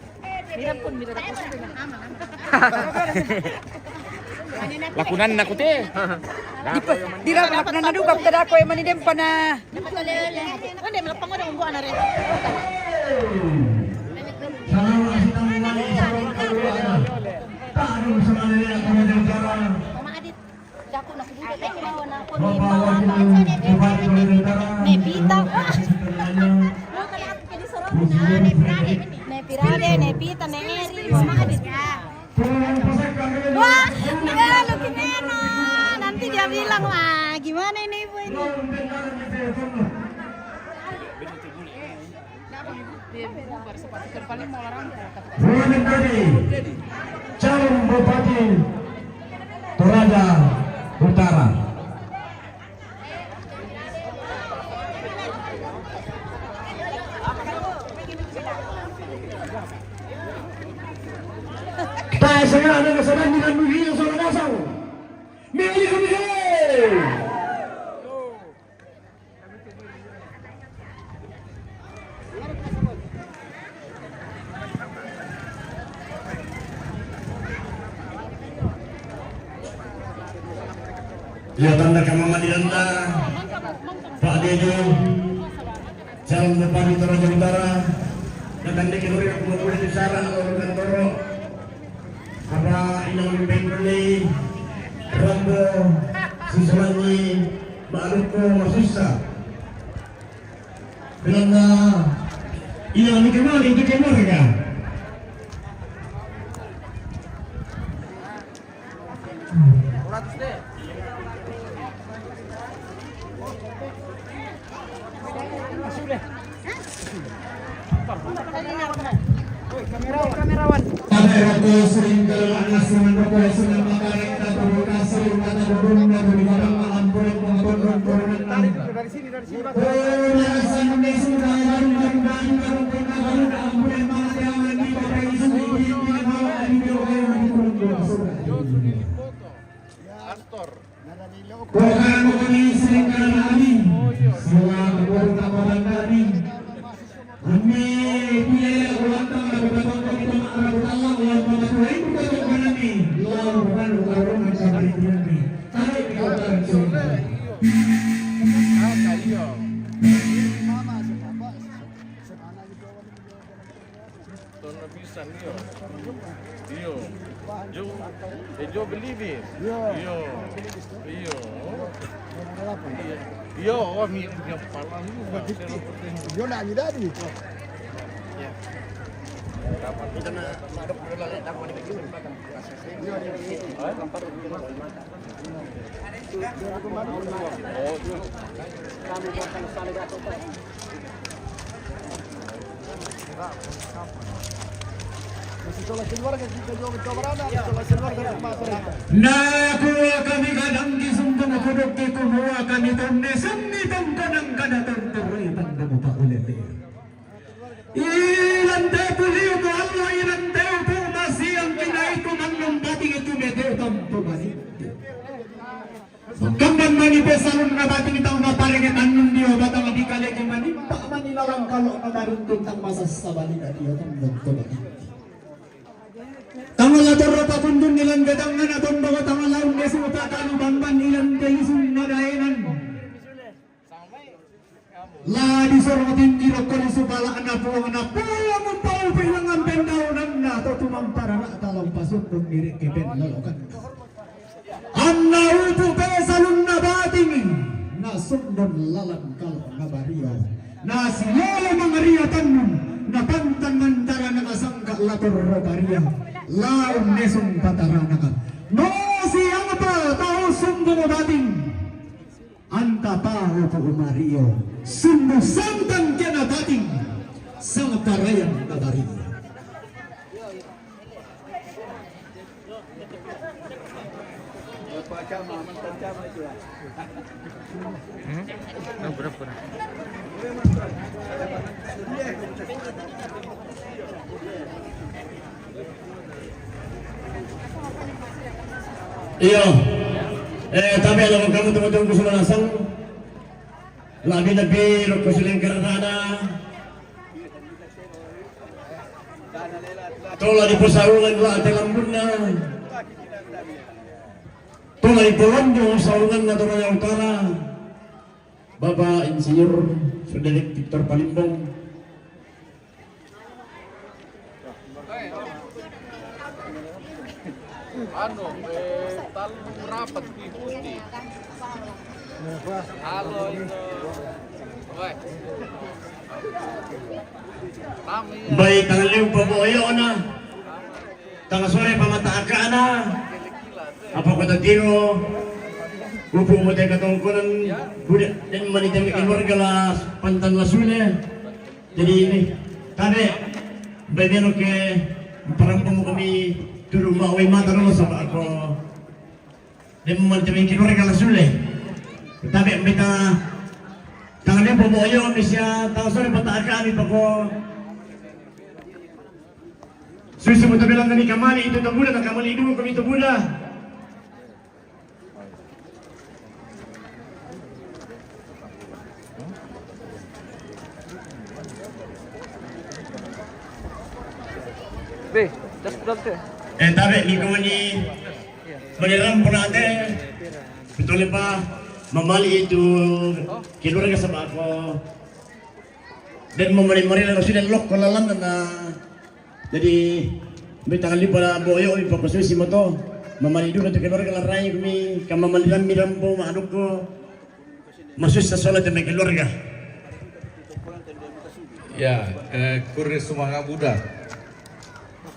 Mira pun mira aku. Lakunan aku teh. Di dalam lakunan na dugap tada ko man idem pa na. Ande malapang ada umbo ana re. Mama adit. Dako na kudu ay kinawa na ko ni bawa na ne pita. Ne pirade ne pita ne eri mama adit. Wah, lu gimana? Nanti dia bilang, wah gimana ini ibu ini? Calon Bupati Toraja Utara. Saya ada kesalahan dengan begini yang salah pasang. Milih kami. Ya tanda kamaman dilanda Pak Dejo calon Bupati Toraja Utara dan dikenuri kemudian di saran oleh Kantoro apa inang Bengkuli Rambo Sisamanyi Baluko Masusa Belanda inang kemana itu kemana kan kamerawan. Pada sering kelas dengan sering makanan dan provokasi kata berbunyi dari barang malam boleh mengontrol dari sini. Yo believe it. Yo, oh mi parla yo na ayudari. Kita na madok dulu lah tak boleh begini makan. Nakuha kami kadang disumpong kudok di kumuha kami tonne summitong kadang kadang tuloy tanda mo pa ulit ilan tayo puliw mo Allah ilan tayo po masiyang kinaito ng lumbating ito medyo tampo ba Magkamban manifestation na bating itang maparingitan maruntun tang masa sabali ka diyo tang nagto ba. Tangal ator pa kundun nilang gadangan aton bago tangal laun desu ta kanu banban ilang telisun nadaenan. La di sormatin dirok ko su bala na puang mo pau pilangan pendaunan na to tumampara na talong pasok kung diri kepen lolokan. Anna upu pesalun na bating na sundon lalang kalau na bariyo na sinolo mga riyatan na pantang mantara na kasangka lator bariyo laon nesong patara na ka no siyang pa tao sundo mo bating anta pa upu umariyo sundo santang kena bating sang tarayan na bariyo. Berapa? Iya. Tapi kalau kamu tunggu sumanasang labi rok kusiling karana. Tola di pusaulan la telambunna. Tola di Polandio saungan na Toraya Utara. Bapak Insinyur Frederick Victor Palimbong. Talung rapat diikuti. Halo itu. Baik tanggal 5 Boyo na. Tanggal sore pamataaka na. Apa kata tiro? Upo mo tayo katungkulan budak dan manitam keluarga lah pantan lasune. Jadi ini kami bagian ke parang mo kami turun maway mata dulu sama ako. Dan manitam keluarga lasune. Tapi kita tangannya boboyo misya tahu sore pataka kami pako. Susu mo bilang ni kamali itu tabuda na kamali dulu kami tabuda. Be, just berapa? Tapi lingkungan ini menyerang penate betul pa mamali itu keluarga sama ako dan memari-mari na sudah lok kolalan na jadi betang lipa boyo ipakususi mo to mamali dulu to keluarga laray kami kamamaliran mirambo maaduk ko masus sa salat na keluarga ya kurir sumanga budak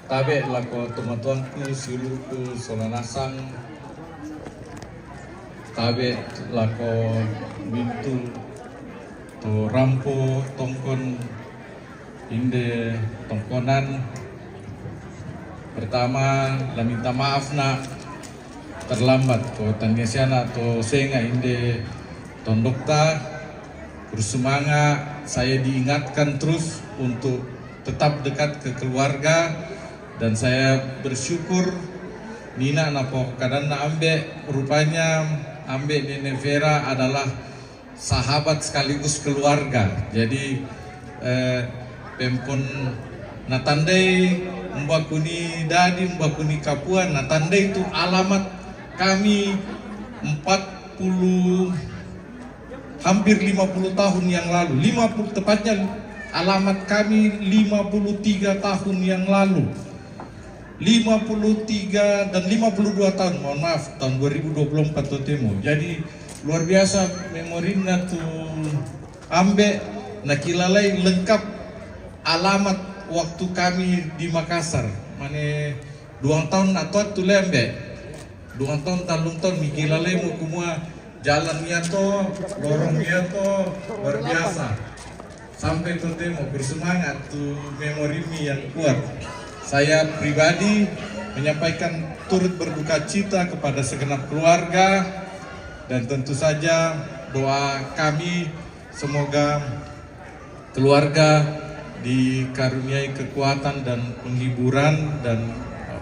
tabe lako teman-temanku seluruhku solanasang tabe lako bintu to rampo tongkon inde tongkonan. Pertama la minta maaf na terlambat to tanesiana to senga inde tondokta bersumanga saya diingatkan terus untuk tetap dekat ke keluarga. Dan saya bersyukur Nina napo kadang na ambe rupanya ambe Nene Vera adalah sahabat sekaligus keluarga. Jadi pempon natandai mbakuni dadi mbakuni Kapuan natandai itu alamat kami 40 hampir 50 tahun yang lalu 50 tepatnya alamat kami 53 tahun yang lalu 53 dan 52 tahun, mohon maaf, tahun 2024 totemo. Jadi luar biasa memorinya tuh ambe nakilalai lengkap alamat waktu kami di Makassar. Mane 2 tahun atau tuh lembe 2 tahun talung tahun mikilalai mau kumua jalannya to, lorongnya to luar biasa. Sampai totemo bersemangat tuh memori yang kuat. Saya pribadi menyampaikan turut berduka cita kepada segenap keluarga dan tentu saja doa kami semoga keluarga dikaruniai kekuatan dan penghiburan dan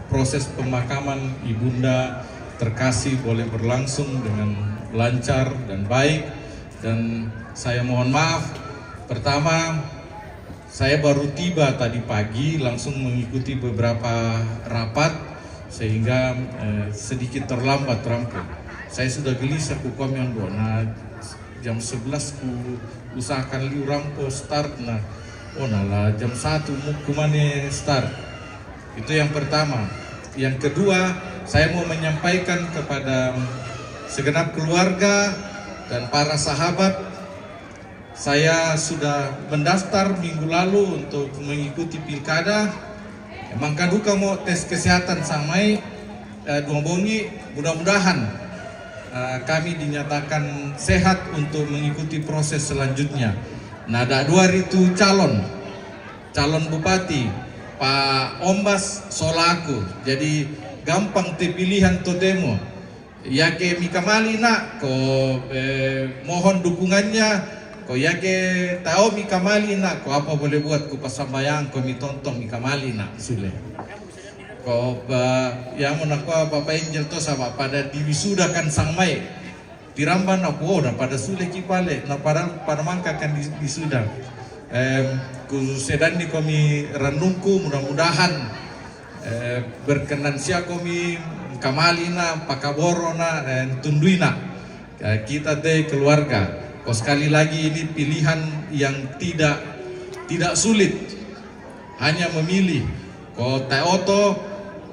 proses pemakaman ibunda terkasih boleh berlangsung dengan lancar dan baik. Dan saya mohon maaf, pertama Saya baru tiba tadi pagi, langsung mengikuti beberapa rapat sehingga sedikit terlambat rampung. Saya sudah gelisah ku komion do. Nah, jam 11 ku usahakan liu rampo start nah. Oh nala jam 1 kumane start. Itu yang pertama. Yang kedua, saya mau menyampaikan kepada segenap keluarga dan para sahabat, saya sudah mendaftar minggu lalu untuk mengikuti pilkada. Emang kaduka mau tes kesehatan samai dua bongi, mudah-mudahan kami dinyatakan sehat untuk mengikuti proses selanjutnya. Nah, ada 2 itu calon bupati, Pak Ombas Solaku. Jadi gampang pilihan to demo. Yake mikamali nak ko mohon dukungannya. Ko yake tahu mikamali nak ko apa boleh buat ku pasambayang ko mitontong mikamali nak sule. Ko yang menakwa Bapak Angel to sama pada diwisudakan sang mai. Tiramban aku udah pada sule kipale na pada mangka kan disudah. Ku sedan ni kami renungku mudah-mudahan berkenan sia kami kamalina pakaborona tunduina kita deh keluarga. Kau sekali lagi ini pilihan yang tidak sulit, hanya memilih. Kau taoto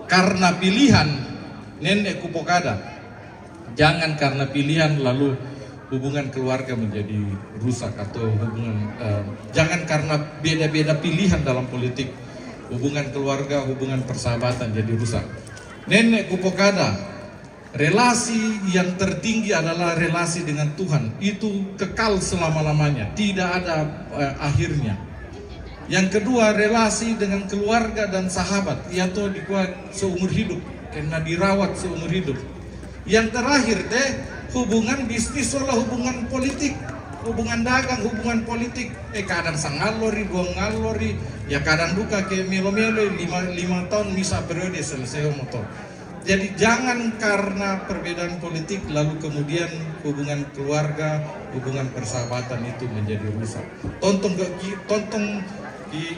karena pilihan nenek kupokada. Jangan karena pilihan lalu hubungan keluarga menjadi rusak atau hubungan jangan karena beda-beda pilihan dalam politik hubungan keluarga, hubungan persahabatan jadi rusak. Nenek kupokada, relasi yang tertinggi adalah relasi dengan Tuhan. Itu kekal selama-lamanya, tidak ada akhirnya. Yang kedua, relasi dengan keluarga dan sahabat, yaitu dikuat seumur hidup, karena dirawat seumur hidup. Yang terakhir deh, hubungan bisnis olah hubungan politik, hubungan dagang, hubungan politik. Kadang sangalori, dua ngalori, ya kadang duka ke melo-melo 5 tahun misa periode selesai motor. Jadi jangan karena perbedaan politik lalu kemudian hubungan keluarga, hubungan persahabatan itu menjadi rusak. Tonton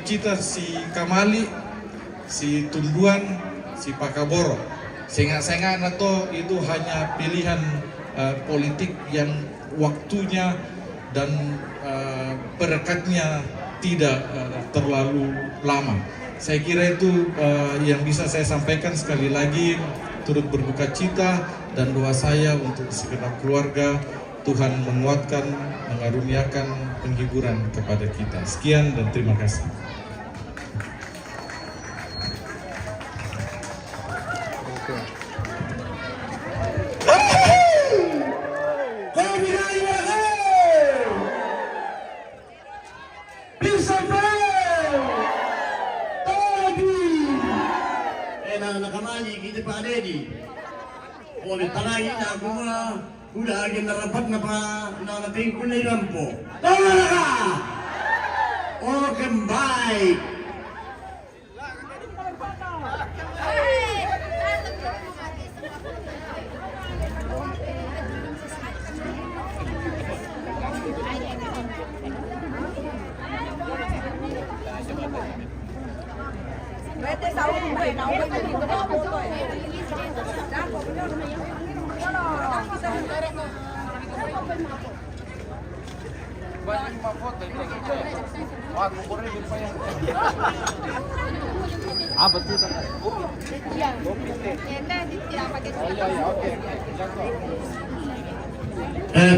kita si Kamali, si Tunduan, si Pakaboro. Sehingga nato itu hanya pilihan politik yang waktunya dan berkatnya tidak terlalu lama. Saya kira itu yang bisa saya sampaikan. Sekali lagi turut berduka cita dan doa saya untuk segenap keluarga, Tuhan menguatkan, mengaruniakan penghiburan kepada kita. Sekian dan terima kasih. Nakamali kita Pak Dedi. Oleh tanah ini aku udah agak narapat na tingkul na ilampo. Tama ka! O kembay! Betul tak?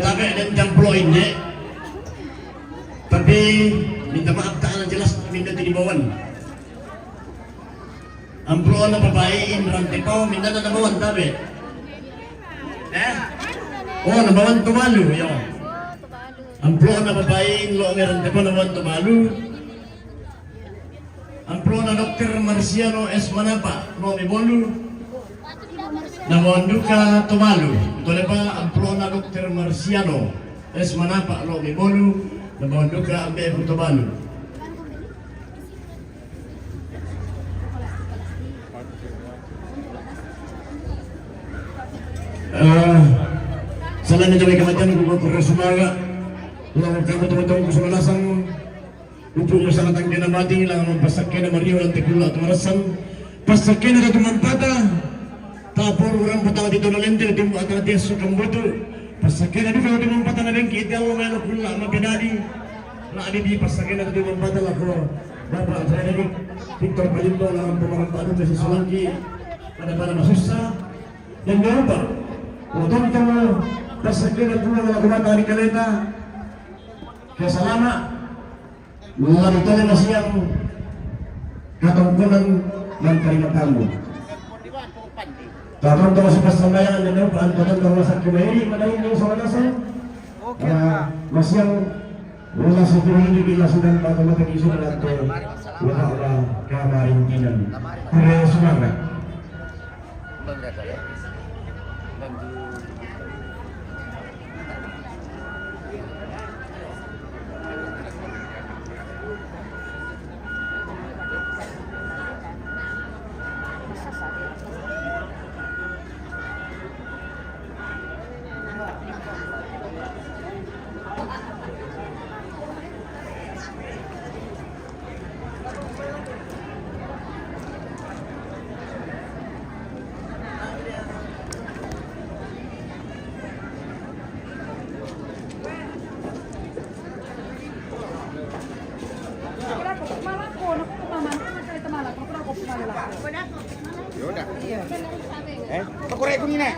Tapi ada campur ini, tapi minta maaf tak ada jelas minta dibawan. Amplo na babae ranti ko minta na nabawan tabi. Oh nabawan tumalu yo. Amplo na babae lo ranti ko nabawan tumalu. Amplo na Dr. Marciano S. Manapa no ibolu. Nabawan duka tumalu. Ito na pa amplo na Dr. Marciano S. Manapa lo ibolu. Nabawan duka ambe tumalu. Selain itu kematian gubernur Sumaga, lalu kamu teman-teman kesulalasan Upo masalatan kinamati lang mampasakyan na mariwa ng tekula at marasan. Pasakyan na tumampata. Tapor orang patang dito na lente timbo at natin sa kambuto. Pasakyan na dito tumampata na bengki. Iti ang mga nakula mabinali. Na di pasakyan na tumampata lang ko. Bapak saya dari Victor Palimbo lang pemangkapan itu si Sulangki. Pada masusa. Dan berapa? Utang tamu pasakyan na tumampata kumata di kaleta. Kaya salama. Mga ito na siyang katungkulan ng kalimatango. Tatang tawa sa pasambayan na tatang tawa sa kumairi, madaling yung sa walasan. Masyang wala sa tuloy bila sudah matematik isu na ito. Wala kamarintinan. Kaya sumangat. Pakurai ko nina.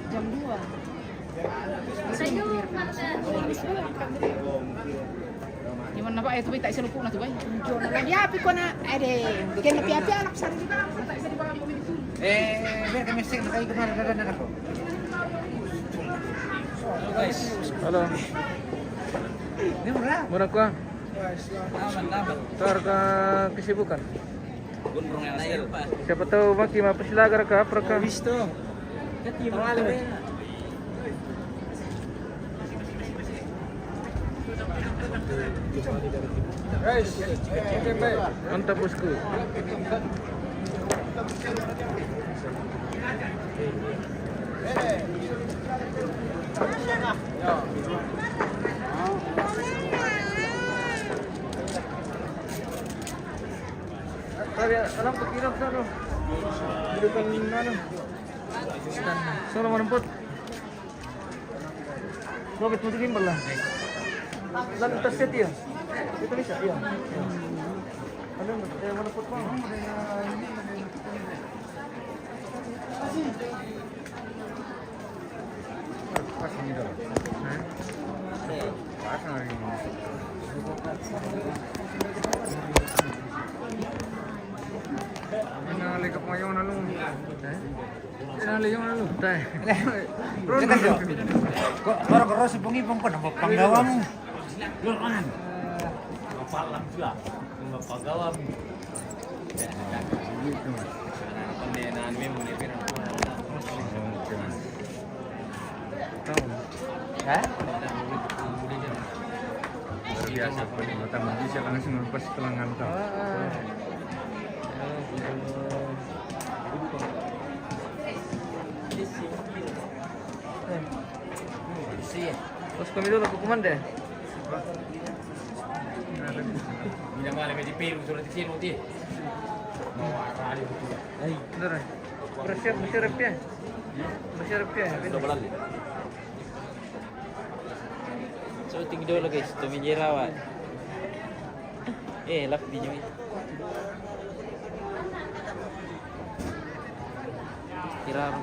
Jam 2. Gimana Pak itu tak selupuk na tu bay. Ya api ko na ade. Bikin api-api anak sari. Biar kami sing na kayo kemarin ako. Halo guys. Halo. Ini murah. Murah kuah. Aman. Tar ka kesibukan. Siapa tahu maki mapasilagar ka apa ka? Visto. Guys, mantap bosku. Tadi alam kekiram sana. Hidupan mana? Sana merumput. Kau betul gimbal lah. Lalu terset ya. Itu bisa ya. Ada merumput mana? Nali ka payo na lu. Nali yung lu. Tay. Koro si pungipong ko na panggawam. Yun kanan. Mapalam juga. Mapagawam. Pandenan mo ni pero. Hah? Biasa pun mata bisa langsung lepas telangan tau. Terus kami dulu ke komanda. Bila mana di Peru surat di sini nanti. Mau arah di situ. Bener. Bersiap ya. Bersiap ya. Sudah so tinggi dulu guys, tuminggi rawat. Lap video ini. Tirar.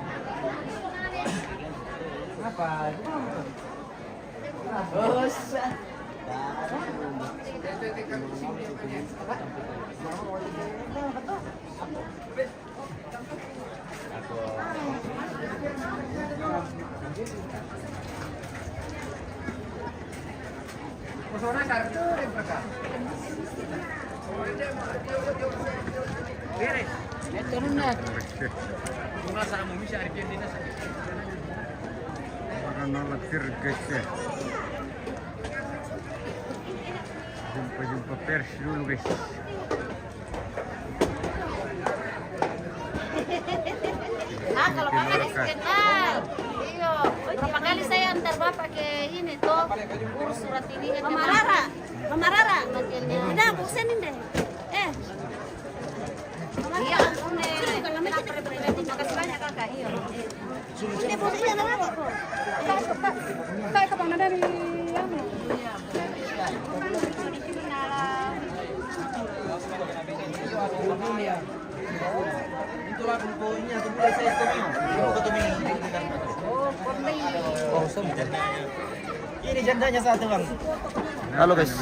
Apa? Bosan. Pesona kartu di belakang. Beres. Turun na. Cuma sama bisa Argentina saja. Karena latir guys ya. Jumpa pers dulu guys. kalau makan istiqlal. Iya. Berapa kali saya antar bapak ke ini tuh urus surat ini. Mama Rara. Tidak, bosan ini deh. Iya, makasih banyak kakak. Iya. Ini posisinya apa? Kayak kemana dari yang? Itulah poinnya tuh mulai saya Oh, ini jandanya satu bang. Halo guys.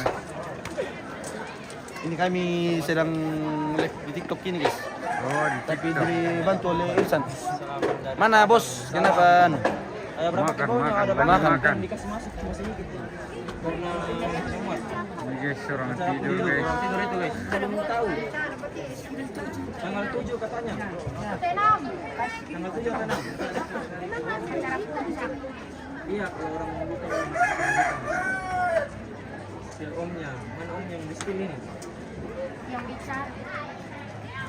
Ini kami sedang live di TikTok ini guys. Oh, di tapi dibantu oleh Irsan. Mana bos? Kenapa? Ayo berapa makan. Dikasih masuk cuma sedikit. Karena ini guys orang tidur guys. Tidur itu guys. Belum tahu. Tanggal 7 katanya. Tanggal 7 katanya. Iya, kalau orang buka. Si omnya, mana omnya yang di spill ini? Yang bicara.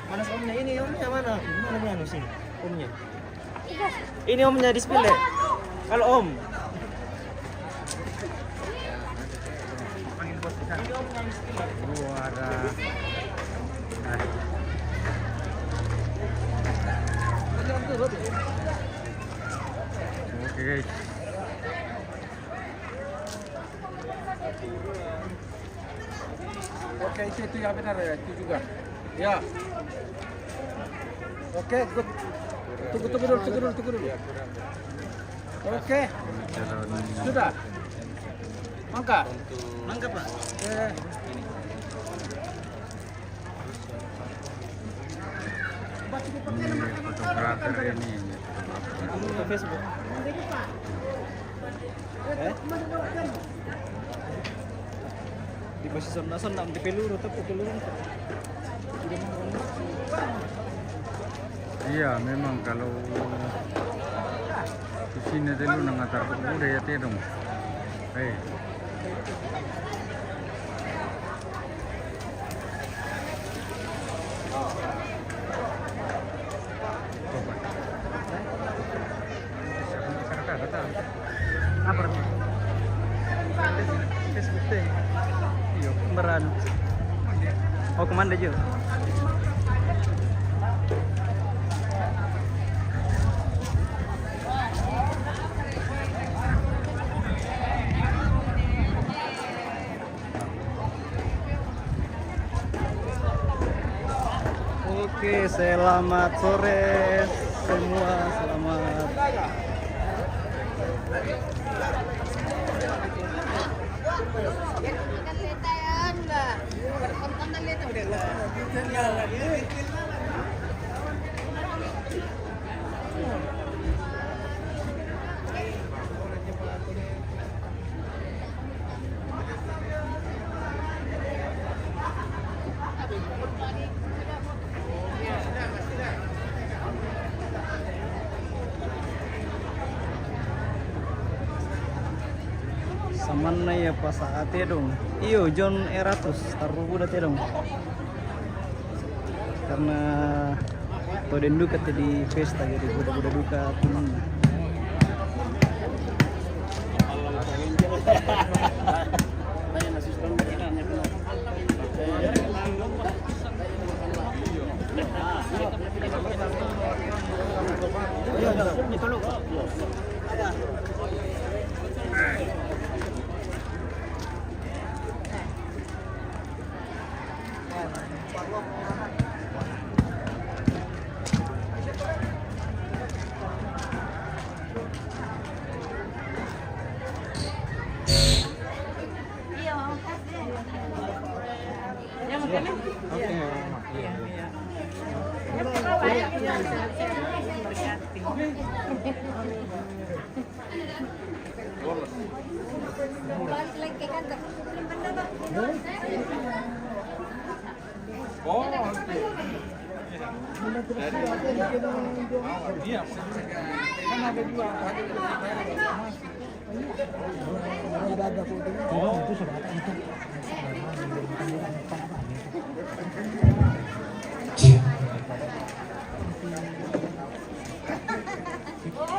Mana omnya? Ini omnya mana? Mana anu sih? Omnya. Ini omnya di spill deh. Kalau om. Panggil bos kita. Ini omnya di spill. Oh, ada. Oke guys. Oke, itu yang benar ya, itu juga. Ya. Oke, good. Tunggu dulu. Oke. Sudah. Mangga, Pak. Fotografer ini. Facebook. Di posisi sonda di peluru tapi peluru. Iya, memang kalau di sini dulu nangatar udah ya dong. Hei. Apa nih? Facebook deh. Iya, kembaran. Oh, kemana Jo? Oke, selamat sore semua, selamat. Samana ya pas ate dong. Iyo John Eratus taruh udah dong. Karena toden duka di pesta jadi udah duka teman.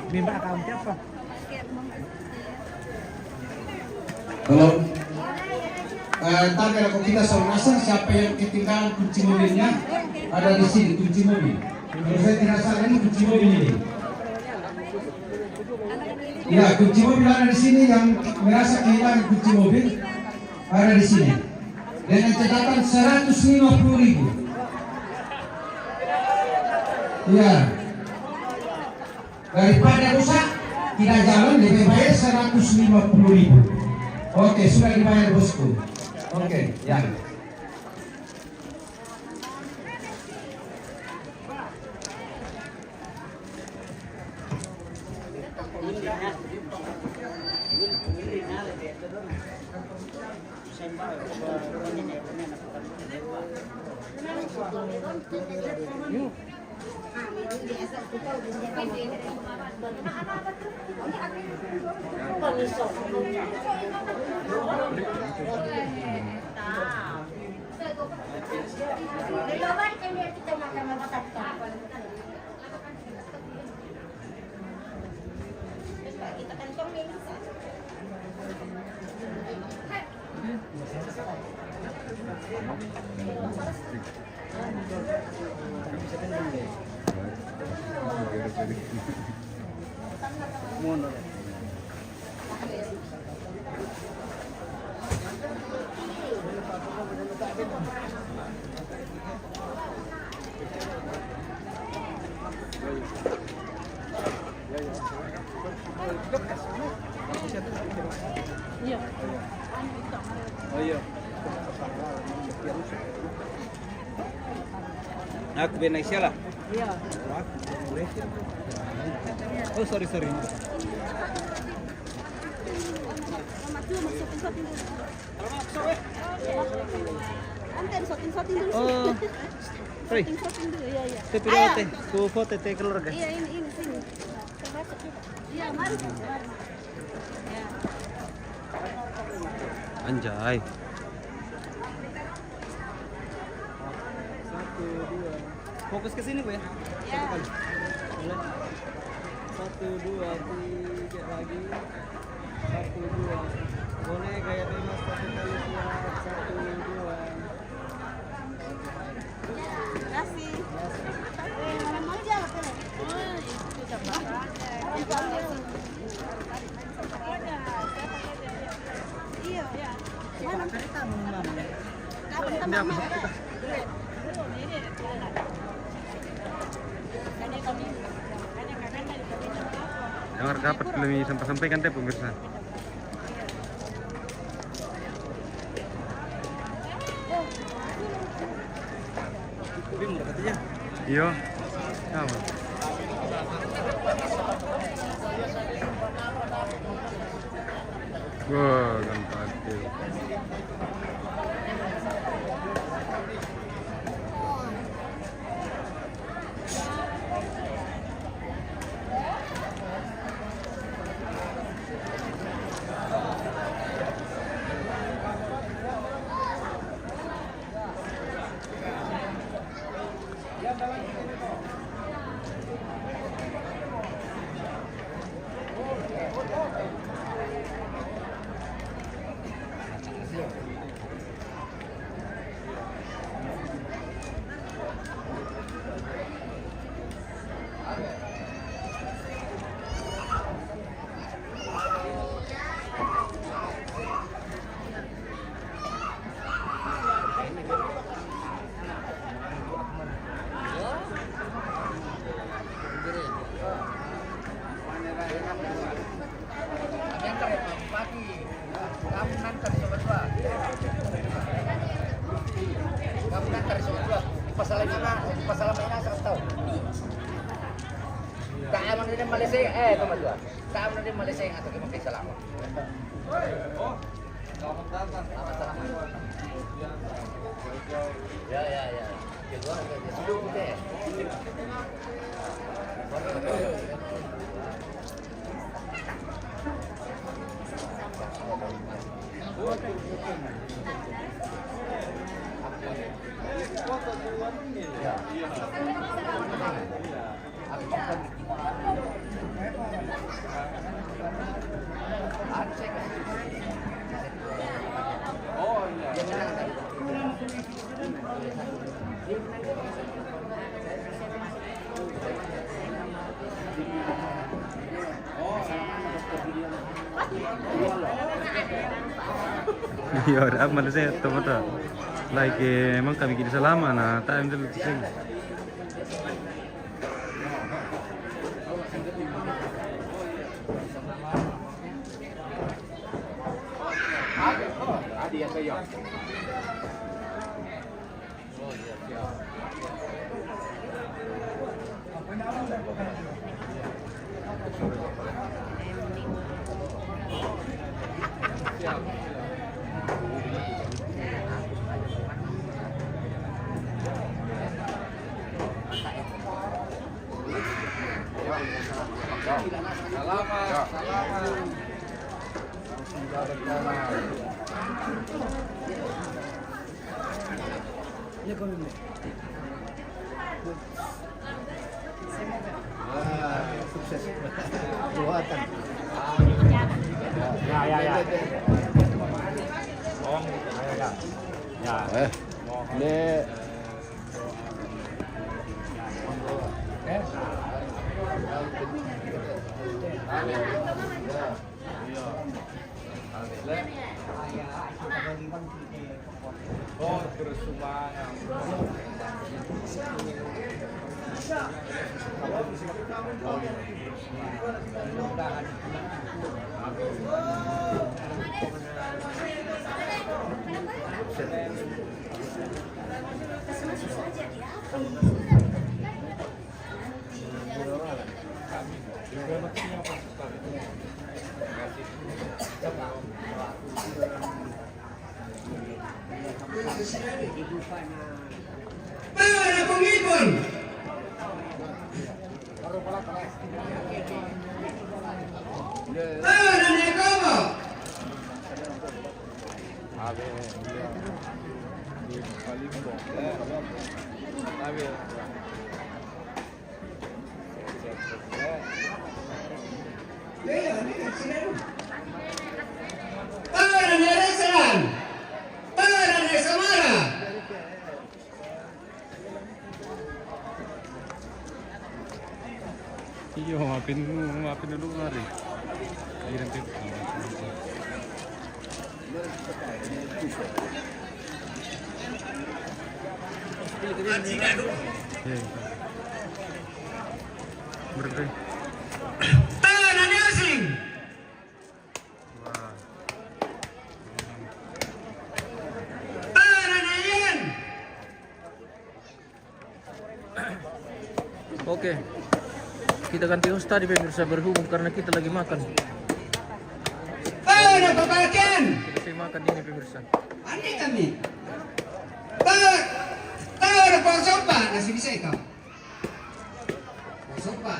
Member account apa? Kalau tadi kalau kita sama siapa yang ketinggalan kunci mobilnya ada di sini kunci mobil. Kalau saya tidak salah ini kunci mobil ini. Ya kunci mobil ada di sini yang merasa kehilangan kunci mobil ada di sini. Dengan catatan 150.000. Ya. Daripada rusak tidak jalan lebih bayar 150.000. Oke, sudah dibayar bosku. Oke, ya. Aku Venesia lah. Iya. Oh sorry. Oh, sorry. Te pilote, ku foto te keluarga. Iya ini sini. Termasuk juga. Iya mari. Ya. Anjay. Fokus ke sini, Bu ya. Ya. 1, 2, 3 lagi. 1, 2. Boleh gaya Dimas 1 kali siap. 1, 2. Terima kasih. Mau jalan ke? Iya. Mana? Kapan mama? Yang dapat belum sampai-sampaikan teh pemirsa. Iya. Sama. Wah, gampang. Iya, udah mana saya tahu tak. Like emang kami kini selama nah time dulu sing. Sukses. Buatan. Ya. Ini Oh, terus sumbangan. Para pengikut. Para Nekobo. Para Neresalan. Para Nesamara. Iya, maafin dulu hari. Iya nanti. Berarti. Para Neosing. Wah. Para Neyen. Oke. Kita ganti host tadi pemirsa berhubung karena kita lagi makan. Para Papakan. Kita selesai makan ini pemirsa. Ani kami. Para Pangsopa. Nasi bisa ikaw. Pangsopa.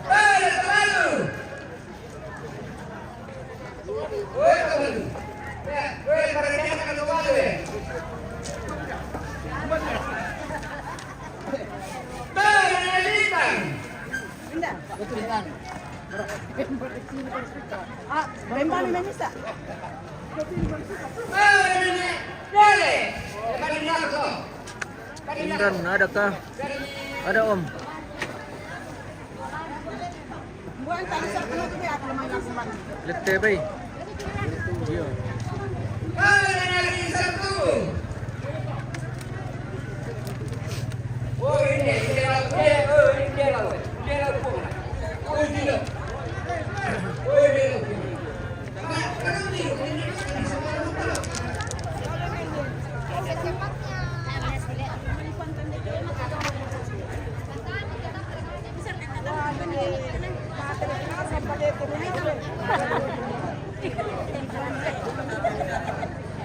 Para Tabalu. Oi, Tabalu. Oi, para dia akan Tabalu. Para Nalitan. Bembali na misa. Para Nele. Para Nako. Indran, ada kah? Ada Om. Buwan tadi sa kuno to ako naman ang kuman. Lihat TV. Iya. Para Nalitan tu. Oh ini dia lalu. Oh dia.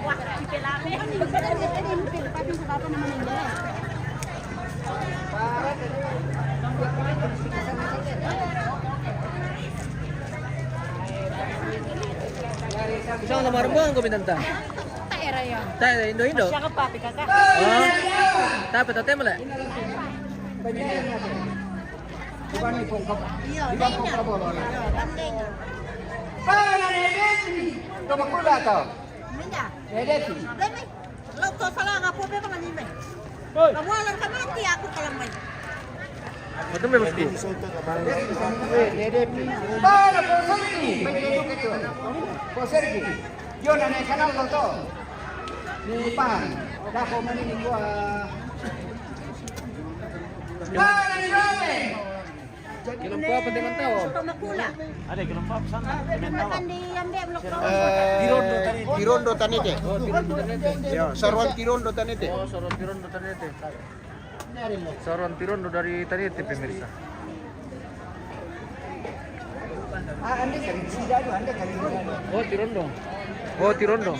Wah, dipilame. Ini pil pati sa baba naman hindi. Isang lamar mo ang kuminanta. era ya. Tayo Indo. Siya ka pa, kakak. Oh. Tayo patate mo le. Iya, kayaknya. Pandai nga. Tumakula to. Minda. Nedeti. Lemay. Lokto salah nga po ba mga nimay. Kamualan ka mati ako kalamay. Betul be bosku. Nedeti. Para Posergi. Posergi. Yo na naik kanal to. Ni pan. Dako manini ko Para ni Rome. Kilompo apa teman tahu? Tumakula. Ada kelompak sana. Makan di ambe blok Tirondo Tanete. Oh, Tirondo Tanete. Sarwan Tirondo Tanete. Oh, Saron Tirondo Tanete. Saron Tirondo dari Tanete pemirsa. Ande kali sida do, ande kali. Oh, Tirondo. Oh, Tirondo.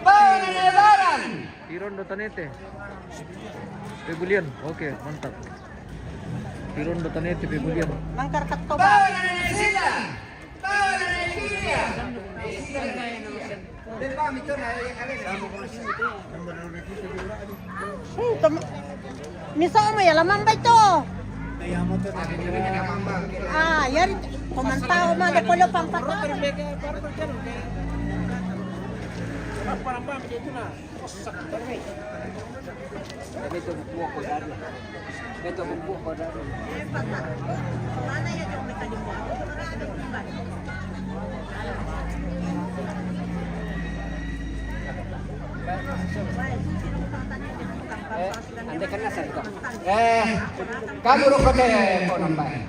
Para ni Lebaran. Tirondo Tanete. Pegulian. Oke, mantap. Tirondo Tanete Pegulian. Mangkar katto ba? Para ni Sida. Para ni Syria. Dan pamit to na kali. Misa mo ya lamang ba ito? Ah, yan. Kumantao mo na kulo pang patay. Ande kana sa ito. Kaburo ko te po nambay.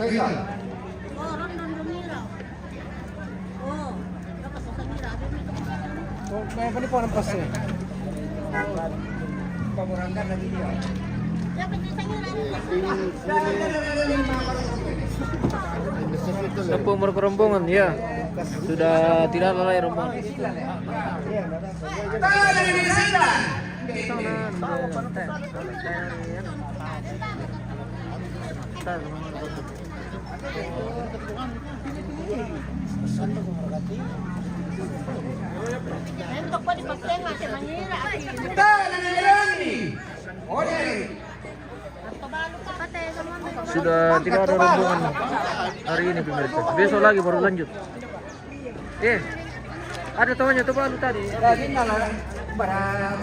Kaya Oh, rondon dumira. Oh, dapat sa mira. Oh, may pa po ng passe. Pamurangkan lagi dia. Dapat sa mira. Sampo rombongan ya. Sudah tidak lalai rombongan. Para ni Sida. Untuk pa di pagtenga sa manira. Para ni Rani. Ore. Sudah tidak ada rombongan hari ini pemirsa. Besok lagi baru lanjut. Ada temannya tuh baru tadi.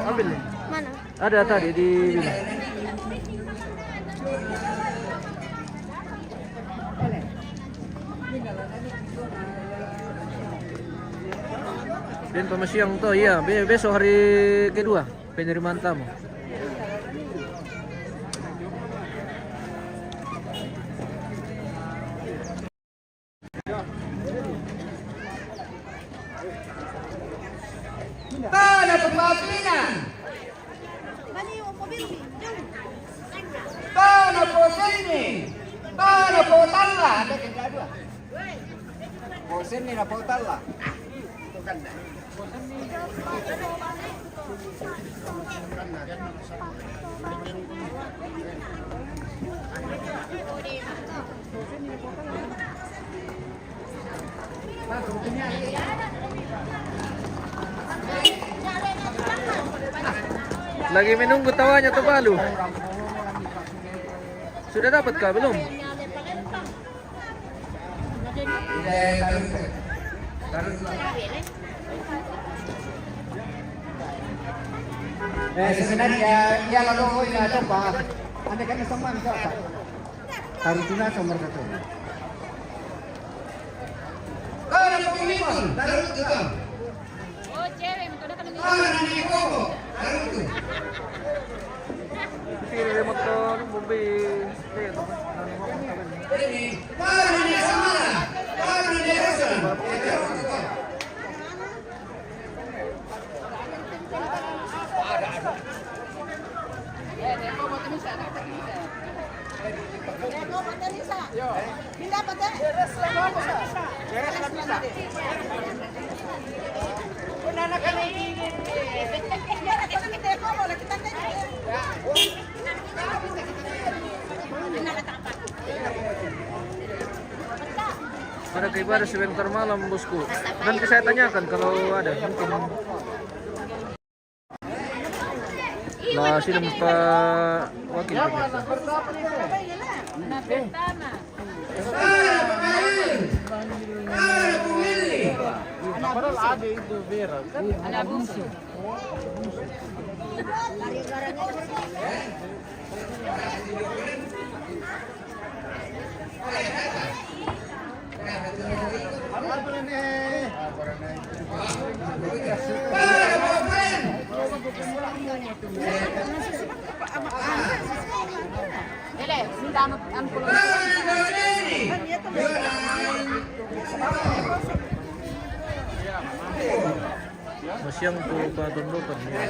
Ambil nih. Mana? Ada tadi di sini. Dan pemasiang tuh iya, besok hari kedua penerimaan tamu. Para pematinan. Para po sini. Para po talla. Ada kedua dua. Po sini na po talla. Itu kan. Lagi menunggu tawanya tuh Balu. Sudah dapat kah belum? Sebenarnya ya lalu ini ada apa? Anda kan sama enggak? Taruh tuna nomor 1. Kalau pemimpin, taruh itu. Oh, cewek, betul kan ini. Kalau nanti koko, taruh itu. Sini remote tuh mobil. Ini, kalau nanti sama, kalau nanti rasa. Ada ibadah sebentar malam bosku. Nanti saya tanyakan kalau ada mungkin Lah sila mas Pak Wakil pemirsa. Padahal ada itu Vera kan? Ada bungsu. Masyang po patundukan niya.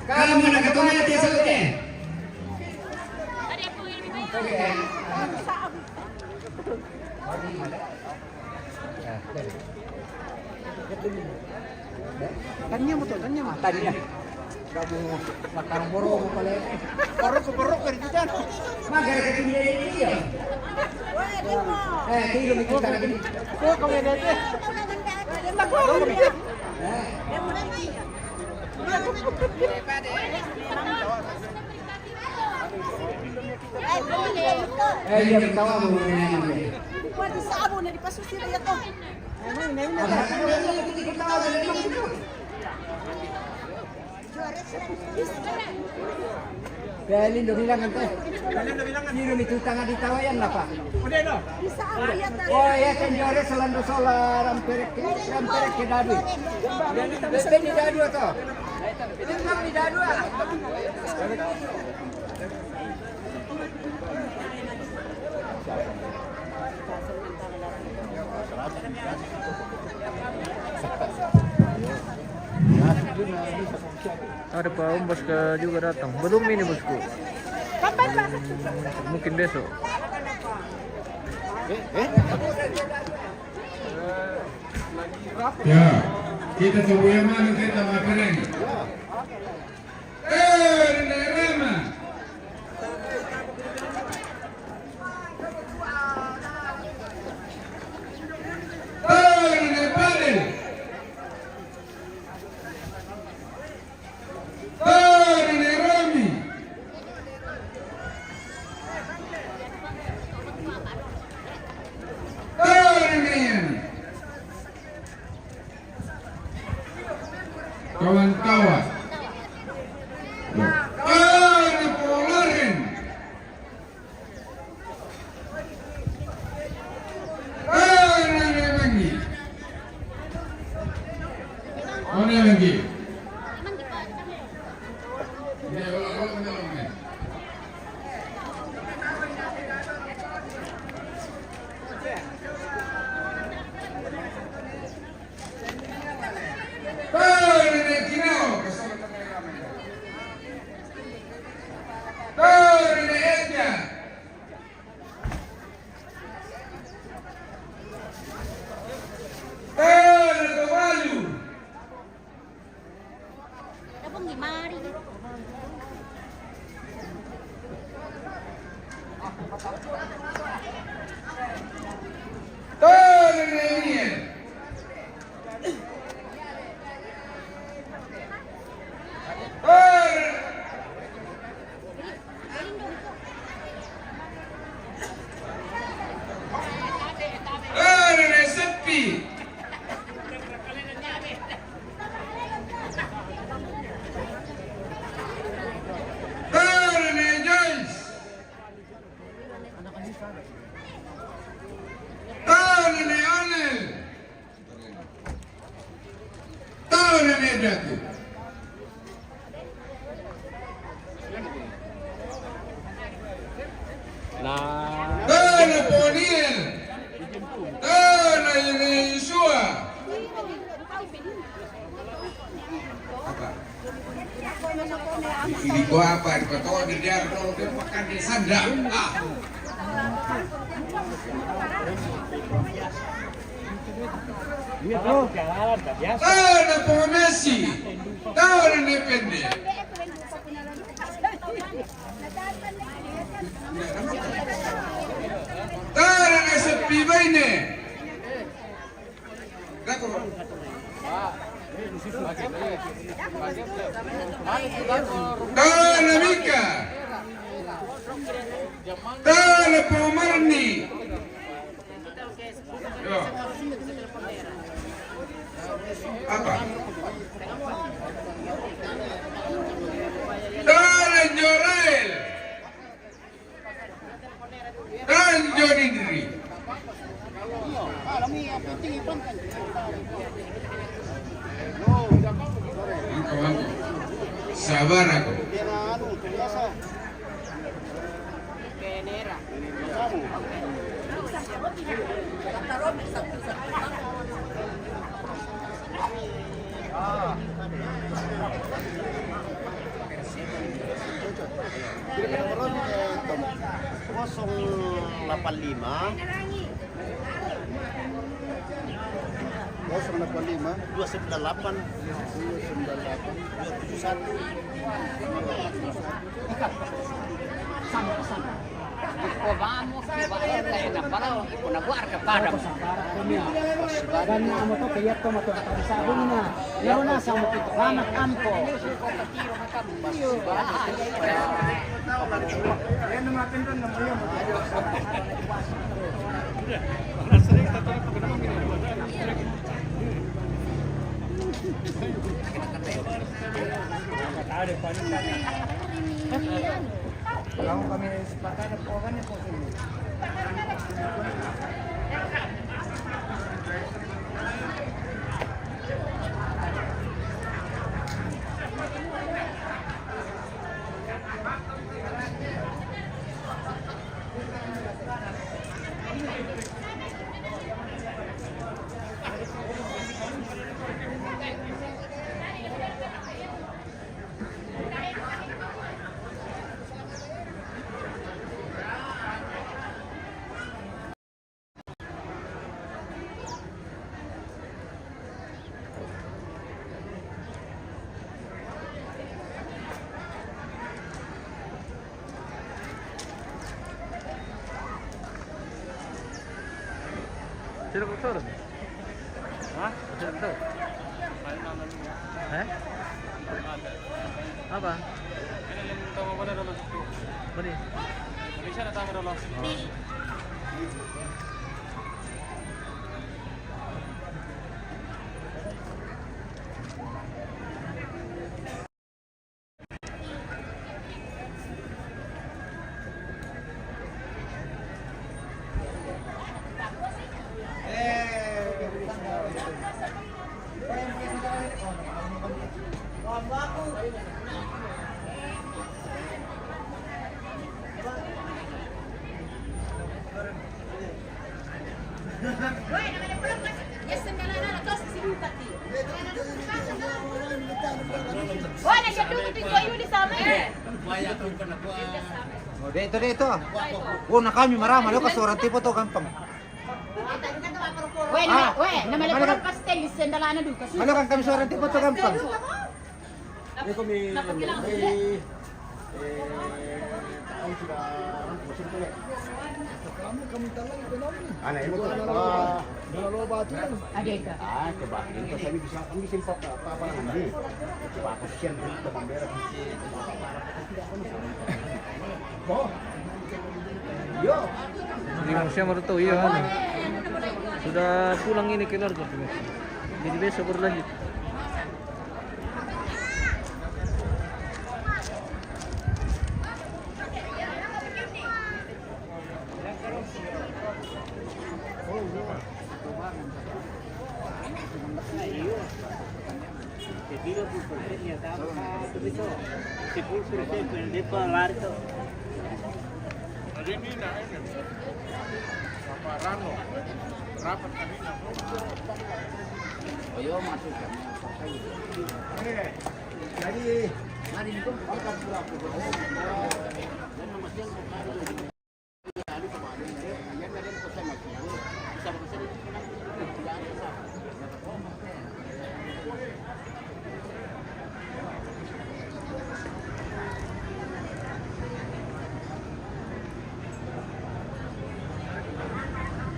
Kalau mau nak ketemu nanti sebutnya. Tanya mo to, tanya mo. Tanya. Kamu makan borong pala. Borok dari dyan. Magar ka tingin din niya. Tilo mi kita lagi. Ko kami dito. Dia bertawa mo na. Pwede sa abo na di pa susira ito. Kaya lindo bilangan to. Lindo mi tutang di tawayan na pa. Bisa abo yan na. Oh ya kan jore selando solar ramperek ke dadu. Beste di dadu to. Ini kan di dadu. Ada Pak Om Bos juga datang. Belum ini bosku. Kapan Pak? Mungkin besok. Ya, kita tunggu yang mana kita makan ini. Rama. Kawan-kawan, Napolarin, Nemangi, Nemangi. Kapag gimari. kau di dia kalau dia makan di sandang. Tahu na Messi, tahu na Depende. Tahu na sepi ba ini? Tahu na Mika, tahu na Pomarni. Apa? Dan Jorel dan Jodindri. Sabar aku. Kalau kami sepakat kan ya Sino doktor? Hah? Sino doktor? Apa? Beri. Bisa datang ke dalam. Dito. Una kami marama, lo kasi orang tipo to gampang. Namalapulang pastel, sendalana dulu. Malo kan kami seorang tipo to gampang. Ini kami Anak ibu tuh. Ada itu. Coba itu saya bisa kami simpak apa nanti. Coba aku sian ke kamera. Yo. Di manusia mertua iya kan. Sudah pulang ini keluarga. Jadi besok berlanjut. Ayo masuk. Jadi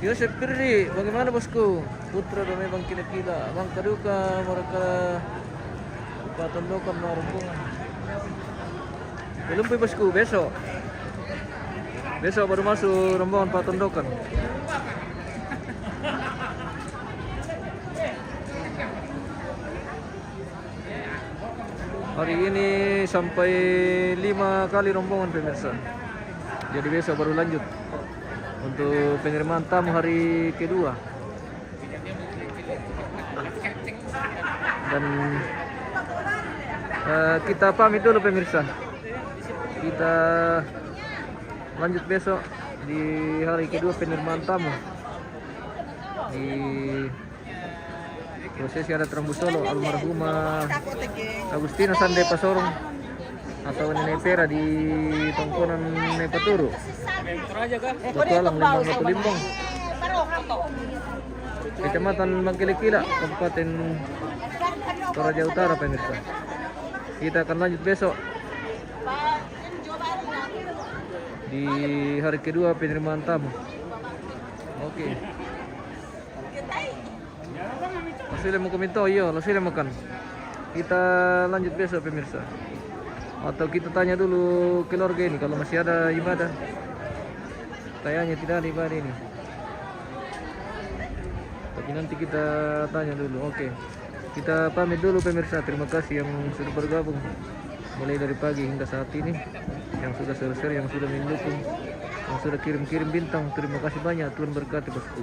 Yosef Firdi, bagaimana bosku? Putra dan memang kila-kila. Bang Kaduka, mereka patondokan marumpungan. Belum bosku, besok. Besok baru masuk rombongan patondokan. Hari ini sampai 5 kali rombongan pemirsa. Jadi besok baru lanjut untuk penerimaan tamu hari kedua. Dan kita pamit dulu pemirsa. Kita lanjut besok di hari kedua penerimaan tamu di prosesi adat Rambu Solo almarhumah Agustina Sande Pasorong atau Nenek Pera di Tongkonan Nepaturu. Petualang Limbang Batu Limbang, Kecamatan Bangkili-Kila, Kabupaten Toraja Utara pemirsa. Kita akan lanjut besok di hari kedua penerimaan tamu. Oke. Sudah mau komentar, iya, sudah makan. Kita lanjut besok pemirsa. Atau kita tanya dulu keluarga ini kalau masih ada ibadah. Kayaknya tidak ada ibadah ini. Tapi nanti kita tanya dulu. Oke. Kita pamit dulu pemirsa. Terima kasih yang sudah bergabung mulai dari pagi hingga saat ini. Yang sudah share-share, yang sudah mendukung, yang sudah kirim-kirim bintang. Terima kasih banyak. Tuhan berkati bosku.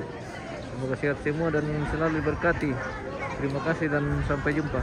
Semoga sehat semua dan selalu diberkati. Terima kasih dan sampai jumpa.